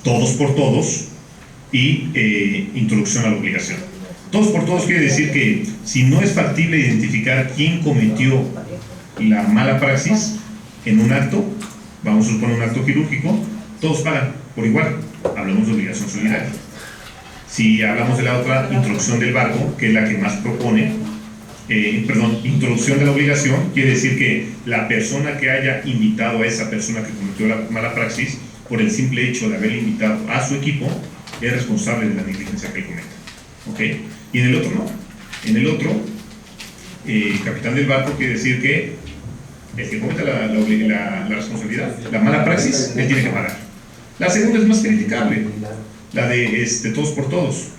todos por todos, y introducción a la obligación. Todos por todos quiere decir que si no es factible identificar quién cometió la mala praxis en un acto, vamos a suponer un acto quirúrgico, todos pagan por igual. Hablamos de obligación solidaria. Si hablamos de la otra, introducción del barco, que es la que más propone, introducción de la obligación, quiere decir que la persona que haya invitado a esa persona que cometió la mala praxis, por el simple hecho de haber invitado a su equipo, es responsable de la negligencia que él cometa. ¿Okay? Y en el otro no. En el otro, capitán del barco quiere decir que el que cometa la responsabilidad, la mala praxis, él tiene que pagar. La segunda es más criticable, la de todos por todos,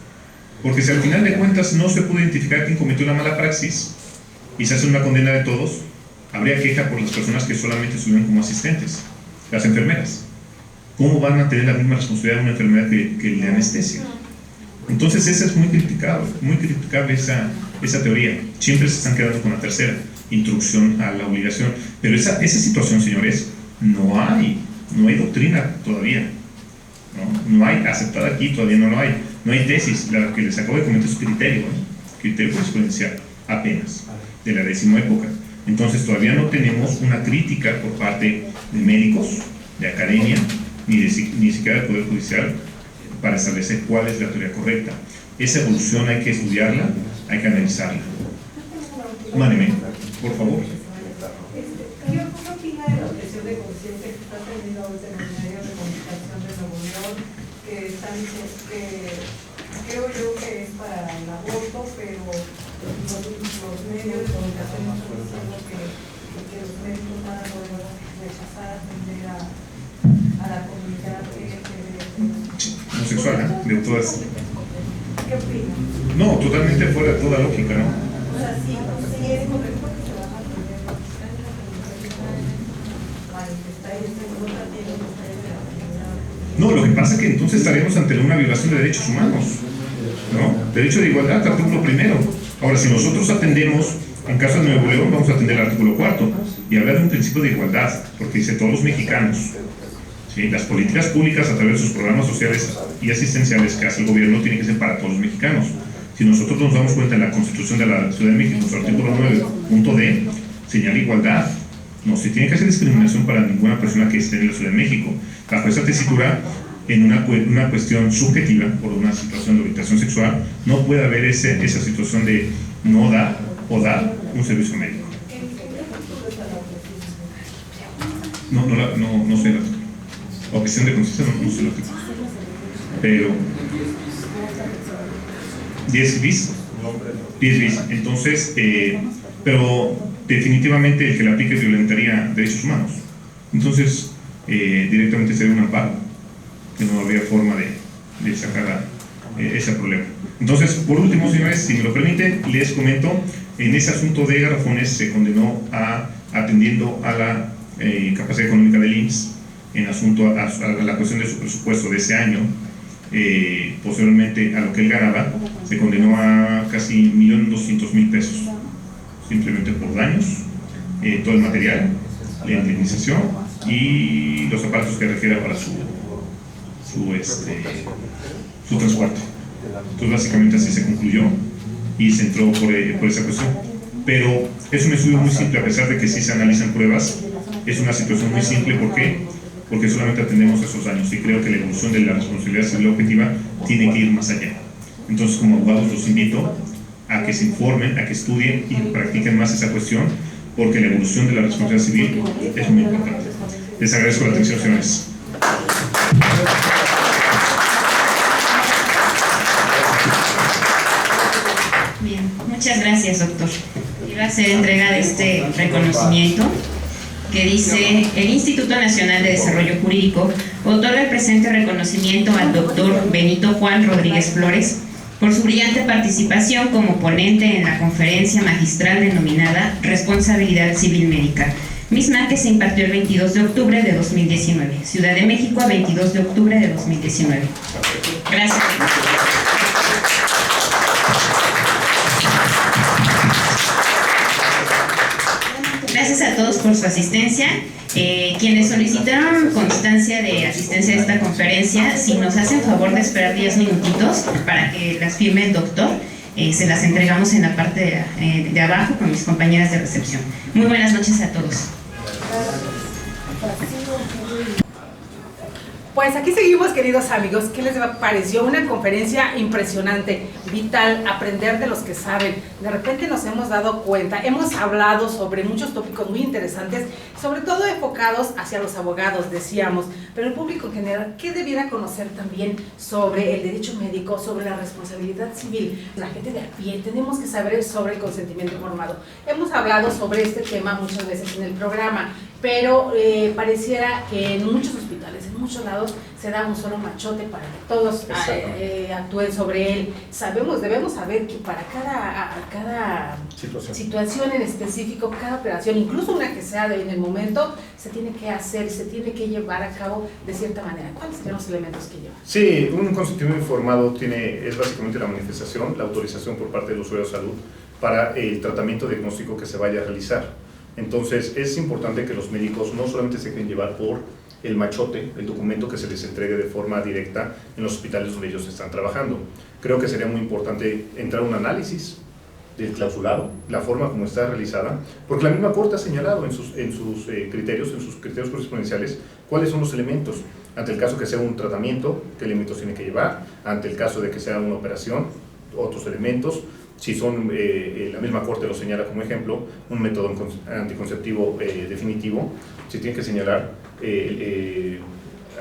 porque si al final de cuentas no se pudo identificar quién cometió la mala praxis y se hace una condena de todos, habría queja por las personas que solamente estuvieron como asistentes, las enfermeras. ¿Cómo van a tener la misma responsabilidad de una enfermedad que el de anestesia? Entonces esa es muy criticable esa teoría. Siempre se están quedando con la tercera, introducción a la obligación. Pero esa situación, señores, no hay doctrina todavía. No hay aceptada aquí, todavía no lo hay. No hay tesis. La que les acabo de comentar es criterio jurisprudencial, apenas, de la 10ª época. Entonces todavía no tenemos una crítica por parte de médicos, de academia, ni siquiera del Poder Judicial, para establecer cuál es la teoría correcta. Esa evolución hay que estudiarla, hay que analizarla. Mándeme, por favor. ¿Qué opina de la objeción de conciencia que está teniendo ahorita en los medios de comunicación de Nuevo León, que están diciendo que creo yo que es para el aborto, pero los medios de comunicación no están diciendo que los médicos van a poder rechazar atender a la comunidad homosexual, de todas. ¿Qué opinas? No, totalmente fuera de toda lógica, ¿no? O sea, sí es correcto que se van a poner manifestar y no, lo que pasa es que entonces estaríamos ante una violación de derechos humanos, ¿no? Derecho de igualdad, artículo 1. Ahora, si nosotros atendemos, en caso de Nuevo León, vamos a atender el artículo 4 y hablar de un principio de igualdad, porque dice todos los mexicanos. ¿Sí? Las políticas públicas a través de sus programas sociales y asistenciales que hace el gobierno tienen que ser para todos los mexicanos. Si nosotros nos damos cuenta en la Constitución de la Ciudad de México, su artículo 9, punto D, señala igualdad. No se tiene que hacer discriminación para ninguna persona que esté en la Ciudad de México. Bajo esa tesitura, en una cuestión subjetiva, por una situación de orientación sexual, no puede haber esa situación de no dar o dar un servicio médico. No sé la objeción de conciencia, no sé lo que, pero 10 bis. Entonces, pero definitivamente el que la aplique violentaría derechos humanos. Entonces, directamente sería un amparo, que no habría forma de sacar ese problema. Entonces, por último, señores, si me lo permiten, les comento, en ese asunto de garrafones se condenó atendiendo a la capacidad económica del IMSS, en asunto a la cuestión de su presupuesto de ese año, posteriormente a lo que él ganaba, se condenó a casi 1.200.000 pesos, simplemente por daños, todo el material, la indemnización y los aparatos que requiera para su transporte. Entonces básicamente así se concluyó y se entró por esa cuestión. Pero es un estudio muy simple, a pesar de que sí se analizan pruebas, es una situación muy simple. ¿Por qué? Porque solamente atendemos esos daños y creo que la evolución de la responsabilidad civil objetiva tiene que ir más allá. Entonces, como abogados, los invito a que se informen, a que estudien y practiquen más esa cuestión, porque la evolución de la responsabilidad civil es muy importante. Les agradezco la atención, señores. Bien, muchas gracias, doctor. Iba a ser entrega de este reconocimiento que dice: el Instituto Nacional de Desarrollo Jurídico otorga el presente reconocimiento al doctor Benito Juan Rodríguez Flores por su brillante participación como ponente en la conferencia magistral denominada Responsabilidad Civil Médica, misma que se impartió el 22 de octubre de 2019, Ciudad de México, 22 de octubre de 2019. Gracias. Gracias a todos por su asistencia. Quienes solicitaron constancia de asistencia a esta conferencia, si nos hacen favor de esperar 10 minutitos para que las firme el doctor, se las entregamos en la parte de abajo con mis compañeras de recepción. Muy buenas noches a todos. Pues aquí seguimos, queridos amigos. ¿Qué les pareció? Una conferencia impresionante, vital, aprender de los que saben. De repente nos hemos dado cuenta, hemos hablado sobre muchos tópicos muy interesantes, sobre todo enfocados hacia los abogados, decíamos, pero el público en general, ¿qué debiera conocer también sobre el derecho médico, sobre la responsabilidad civil? La gente de a pie, tenemos que saber sobre el consentimiento informado. Hemos hablado sobre este tema muchas veces en el programa, pero pareciera que en muchos hospitales, en muchos lados, se da un solo machote para que todos actúen sobre él. Debemos saber que para cada situación en específico, cada operación, incluso una que sea en el momento, se tiene que hacer, se tiene que llevar a cabo de cierta manera. ¿Cuáles serían los elementos que lleva? Sí, un consentimiento informado es básicamente la manifestación, la autorización por parte del usuario de salud para el tratamiento diagnóstico que se vaya a realizar. Entonces, es importante que los médicos no solamente se dejen llevar por el machote, el documento que se les entregue de forma directa en los hospitales donde ellos están trabajando. Creo que sería muy importante entrar a un análisis del clausulado, la forma como está realizada, porque la misma Corte ha señalado en sus criterios jurisprudenciales, cuáles son los elementos. Ante el caso que sea un tratamiento, qué elementos tiene que llevar; ante el caso de que sea una operación, otros elementos. Si son, la misma Corte lo señala como ejemplo, un método anticonceptivo definitivo, se tiene que señalar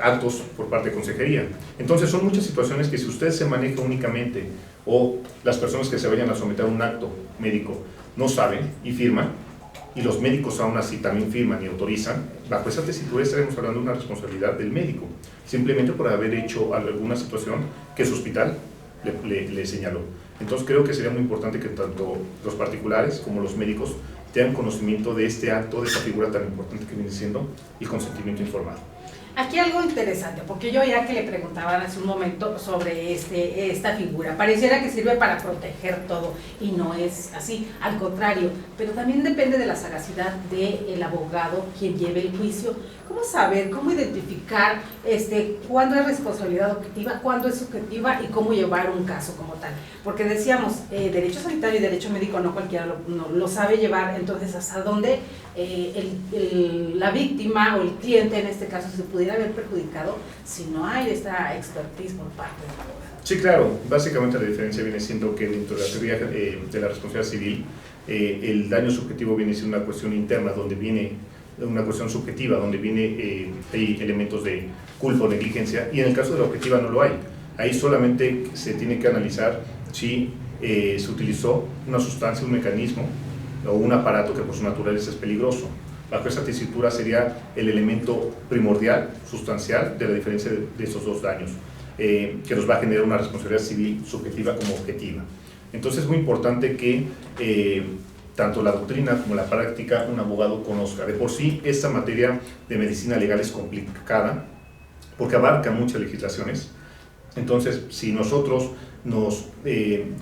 actos por parte de consejería. Entonces son muchas situaciones que si usted se maneja únicamente, o las personas que se vayan a someter a un acto médico no saben y firman, y los médicos aún así también firman y autorizan, bajo esa tesitura estaremos hablando de una responsabilidad del médico, simplemente por haber hecho alguna situación que su hospital le señaló. Entonces creo que sería muy importante que tanto los particulares como los médicos tengan conocimiento de este acto, de esta figura tan importante que viene siendo el consentimiento informado. Aquí algo interesante, porque yo ya que le preguntaban hace un momento sobre esta figura, pareciera que sirve para proteger todo, y no es así, al contrario, pero también depende de la sagacidad del abogado quien lleve el juicio. ¿Cómo saber, cómo identificar cuándo es responsabilidad objetiva, cuándo es subjetiva y cómo llevar un caso como tal? Porque decíamos, derecho sanitario y derecho médico no cualquiera lo sabe llevar, entonces hasta dónde la víctima o el cliente en este caso se pudiera ver perjudicado si no hay esta expertise por parte del abogado. Sí, claro. Básicamente la diferencia viene siendo que dentro de la teoría de la responsabilidad civil, el daño subjetivo viene siendo una cuestión interna, donde viene una cuestión subjetiva, donde hay elementos de culpa o negligencia, y en el caso de la objetiva no lo hay. Ahí solamente se tiene que analizar si se utilizó una sustancia, un mecanismo o un aparato que por su naturaleza es peligroso. Bajo esa tesitura sería el elemento primordial, sustancial, de la diferencia de estos dos daños, que nos va a generar una responsabilidad civil subjetiva como objetiva. Entonces es muy importante que tanto la doctrina como la práctica un abogado conozca. De por sí, esta materia de medicina legal es complicada porque abarca muchas legislaciones. Entonces, si nosotros nos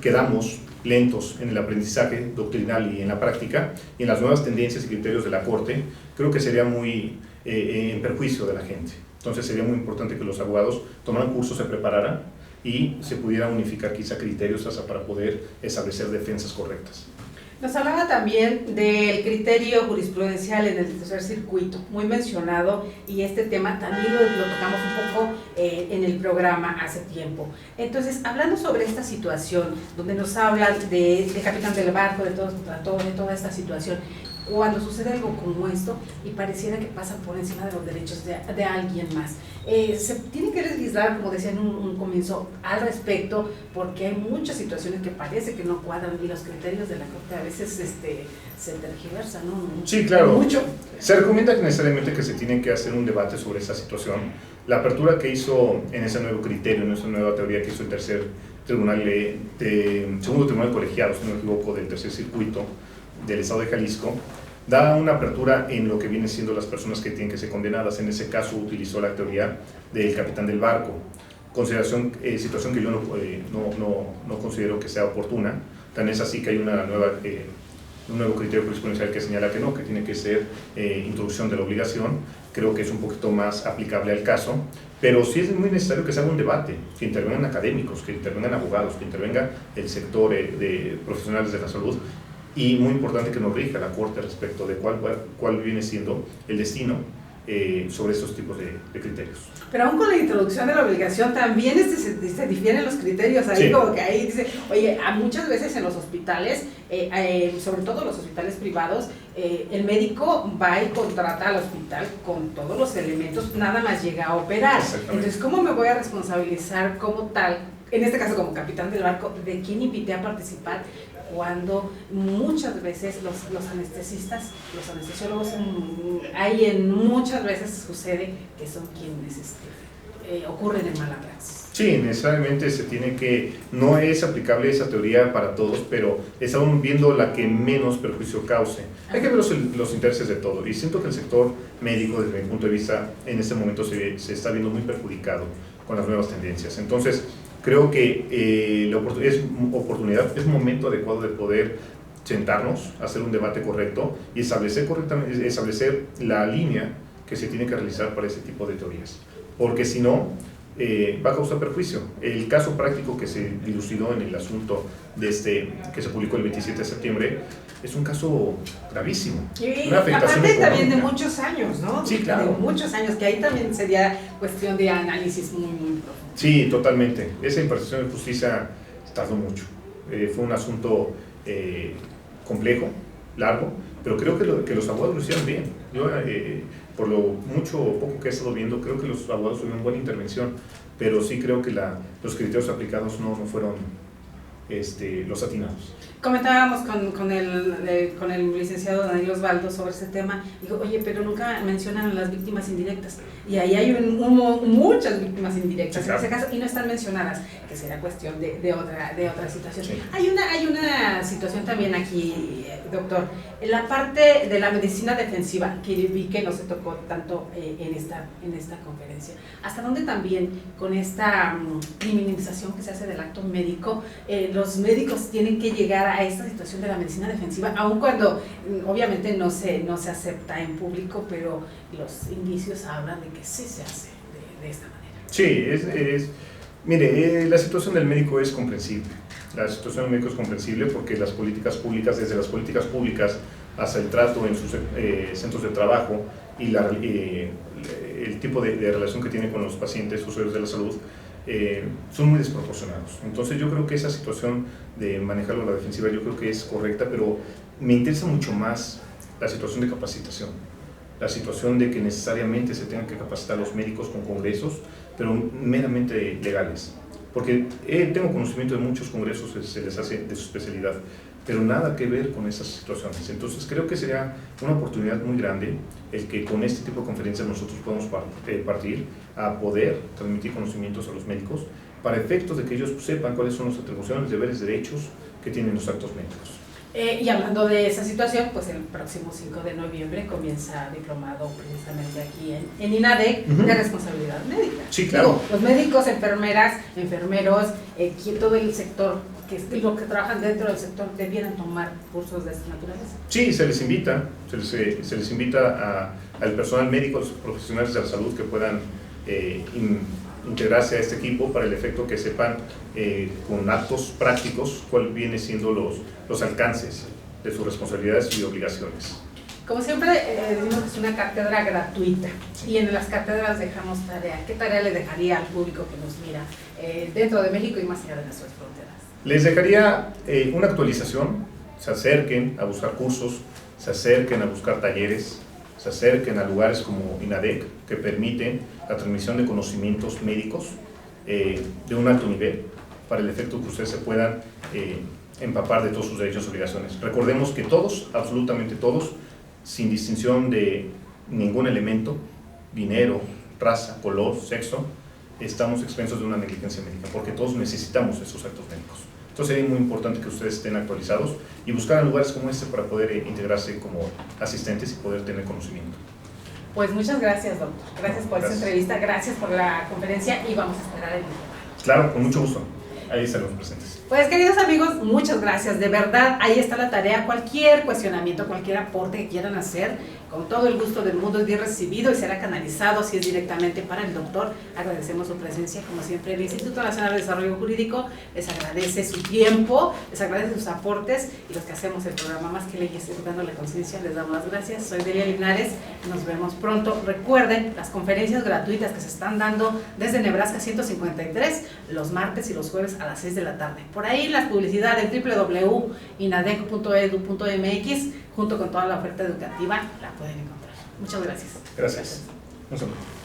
quedamos lentos en el aprendizaje doctrinal y en la práctica, y en las nuevas tendencias y criterios de la Corte, creo que sería muy en perjuicio de la gente. Entonces sería muy importante que los abogados tomaran cursos, se prepararan y se pudiera unificar quizá criterios hasta para poder establecer defensas correctas. Nos hablaba también del criterio jurisprudencial en el tercer circuito, muy mencionado, y este tema también lo tocamos un poco en el programa hace tiempo. Entonces, hablando sobre esta situación, donde nos hablan de capitán del barco, de toda esta situación, cuando sucede algo como esto y pareciera que pasa por encima de los derechos de alguien más, se tiene que legislar, como decía en un comienzo, al respecto, porque hay muchas situaciones que parece que no cuadran y los criterios de la Corte a veces se tergiversan, ¿no? Sí, claro. Mucho. Se recomienda necesariamente que se tiene que hacer un debate sobre esa situación. La apertura que hizo en ese nuevo criterio, en esa nueva teoría que hizo el segundo tribunal colegiado, si no me equivoco, del tercer circuito del estado de Jalisco, da una apertura en lo que vienen siendo las personas que tienen que ser condenadas. En ese caso utilizó la teoría del capitán del barco, situación que yo no considero que sea oportuna. Tan es así que hay un nuevo criterio jurisprudencial que señala que no, que tiene que ser introducción de la obligación. Creo que es un poquito más aplicable al caso, pero sí es muy necesario que se haga un debate, que intervengan académicos, que intervengan abogados, que intervenga el sector de profesionales de la salud, y muy importante que nos rija la Corte respecto de cuál viene siendo el destino sobre estos tipos de criterios. Pero aún con la introducción de la obligación también se difieren los criterios ahí, sí. Como que ahí dice, oye, muchas veces en los hospitales, sobre todo los hospitales privados, el médico va y contrata al hospital con todos los elementos, nada más llega a operar. Entonces, ¿cómo me voy a responsabilizar como tal, en este caso como capitán del barco, de quién invité a participar, cuando muchas veces los anestesistas, los anestesiólogos, muchas veces sucede que son quienes ocurren en mala praxis? Sí, necesariamente no es aplicable esa teoría para todos, pero estamos viendo la que menos perjuicio cause. Hay que ver los intereses de todos, y siento que el sector médico, desde mi punto de vista, en este momento se está viendo muy perjudicado con las nuevas tendencias. Entonces, creo que es momento adecuado de poder sentarnos, hacer un debate correcto y establecer la línea que se tiene que realizar para ese tipo de teorías, porque si no, va a causar perjuicio. El caso práctico que se dilucidó en el asunto que se publicó el 27 de septiembre es un caso gravísimo. Y aparte también de muchos años, ¿no? Sí, claro. De muchos años, que ahí también sería cuestión de análisis muy profundo. Sí, totalmente. Esa impartición de justicia tardó mucho. Fue un asunto complejo, largo, pero creo que los abogados lo hicieron bien. Yo, por lo mucho o poco que he estado viendo, creo que los abogados tuvieron buena intervención, pero sí creo que los criterios aplicados no fueron los atinados. Comentábamos con el licenciado Daniel Osvaldo sobre ese tema. Digo, oye, pero nunca mencionan a las víctimas indirectas. Y ahí hay muchas víctimas indirectas, sí, claro, en ese caso, y no están mencionadas, que será cuestión de otra situación. Sí. Hay una situación también aquí, doctor, en la parte de la medicina defensiva, que vi que no se tocó tanto en esta conferencia. ¿Hasta dónde también con esta criminalización que se hace del acto médico, los médicos tienen que llegar a esta situación de la medicina defensiva, aun cuando obviamente no se acepta en público, pero los indicios hablan de que sí se hace de esta manera? Sí, mire, la situación del médico es comprensible. La situación del médico es comprensible porque desde las políticas públicas hacia el trato en sus centros de trabajo y el tipo de relación que tiene con los pacientes, usuarios de la salud, son muy desproporcionados. Entonces yo creo que esa situación de manejarlo a la defensiva yo creo que es correcta, pero me interesa mucho más la situación de capacitación, la situación de que necesariamente se tengan que capacitar los médicos con congresos, pero meramente legales. Porque tengo conocimiento de muchos congresos que se les hace de su especialidad, pero nada que ver con esas situaciones. Entonces creo que sería una oportunidad muy grande el que con este tipo de conferencias nosotros podamos partir a poder transmitir conocimientos a los médicos para efectos de que ellos sepan cuáles son las atribuciones, deberes, derechos que tienen los actos médicos. Y hablando de esa situación, pues el próximo 5 de noviembre comienza diplomado precisamente aquí en INADEC de responsabilidad médica. Sí, claro. Los médicos, enfermeras, enfermeros, todo el sector, lo que trabajan dentro del sector, debieran tomar cursos de esta naturaleza. Sí, se les invita al personal médico, a los profesionales de la salud que puedan integrarse a este equipo para el efecto que sepan con actos prácticos cuáles vienen siendo los alcances de sus responsabilidades y obligaciones. Como siempre, decimos que es una cátedra gratuita, sí. Y en las cátedras dejamos tarea. ¿Qué tarea le dejaría al público que nos mira dentro de México y más allá de nuestras fronteras? Les dejaría una actualización, se acerquen a buscar cursos, se acerquen a buscar talleres, se acerquen a lugares como INADEC, que permiten la transmisión de conocimientos médicos de un alto nivel, para el efecto que ustedes se puedan empapar de todos sus derechos y obligaciones. Recordemos que todos, absolutamente todos, sin distinción de ningún elemento, dinero, raza, color, sexo, estamos expensos de una negligencia médica, porque todos necesitamos esos actos médicos. Entonces es muy importante que ustedes estén actualizados y buscar lugares como este para poder integrarse como asistentes y poder tener conocimiento. Pues muchas gracias, doctor. Gracias por esta entrevista, gracias por la conferencia y vamos a esperar el video. Claro, con mucho gusto. Ahí estaremos presentes. Pues queridos amigos, muchas gracias. De verdad, ahí está la tarea. Cualquier cuestionamiento, cualquier aporte que quieran hacer, con todo el gusto del mundo es bien recibido y será canalizado si es directamente para el doctor. Agradecemos su presencia, como siempre. El Instituto Nacional de Desarrollo Jurídico les agradece su tiempo, les agradece sus aportes y los que hacemos el programa Más que Leyes, Educando la Conciencia, les damos las gracias. Soy Delia Linares, nos vemos pronto. Recuerden las conferencias gratuitas que se están dando desde Nebraska 153 los martes y los jueves a las 6 de la tarde. Por ahí las publicidades en www.inadec.edu.mx junto con toda la oferta educativa la pueden encontrar. Muchas gracias. Gracias. Un saludo.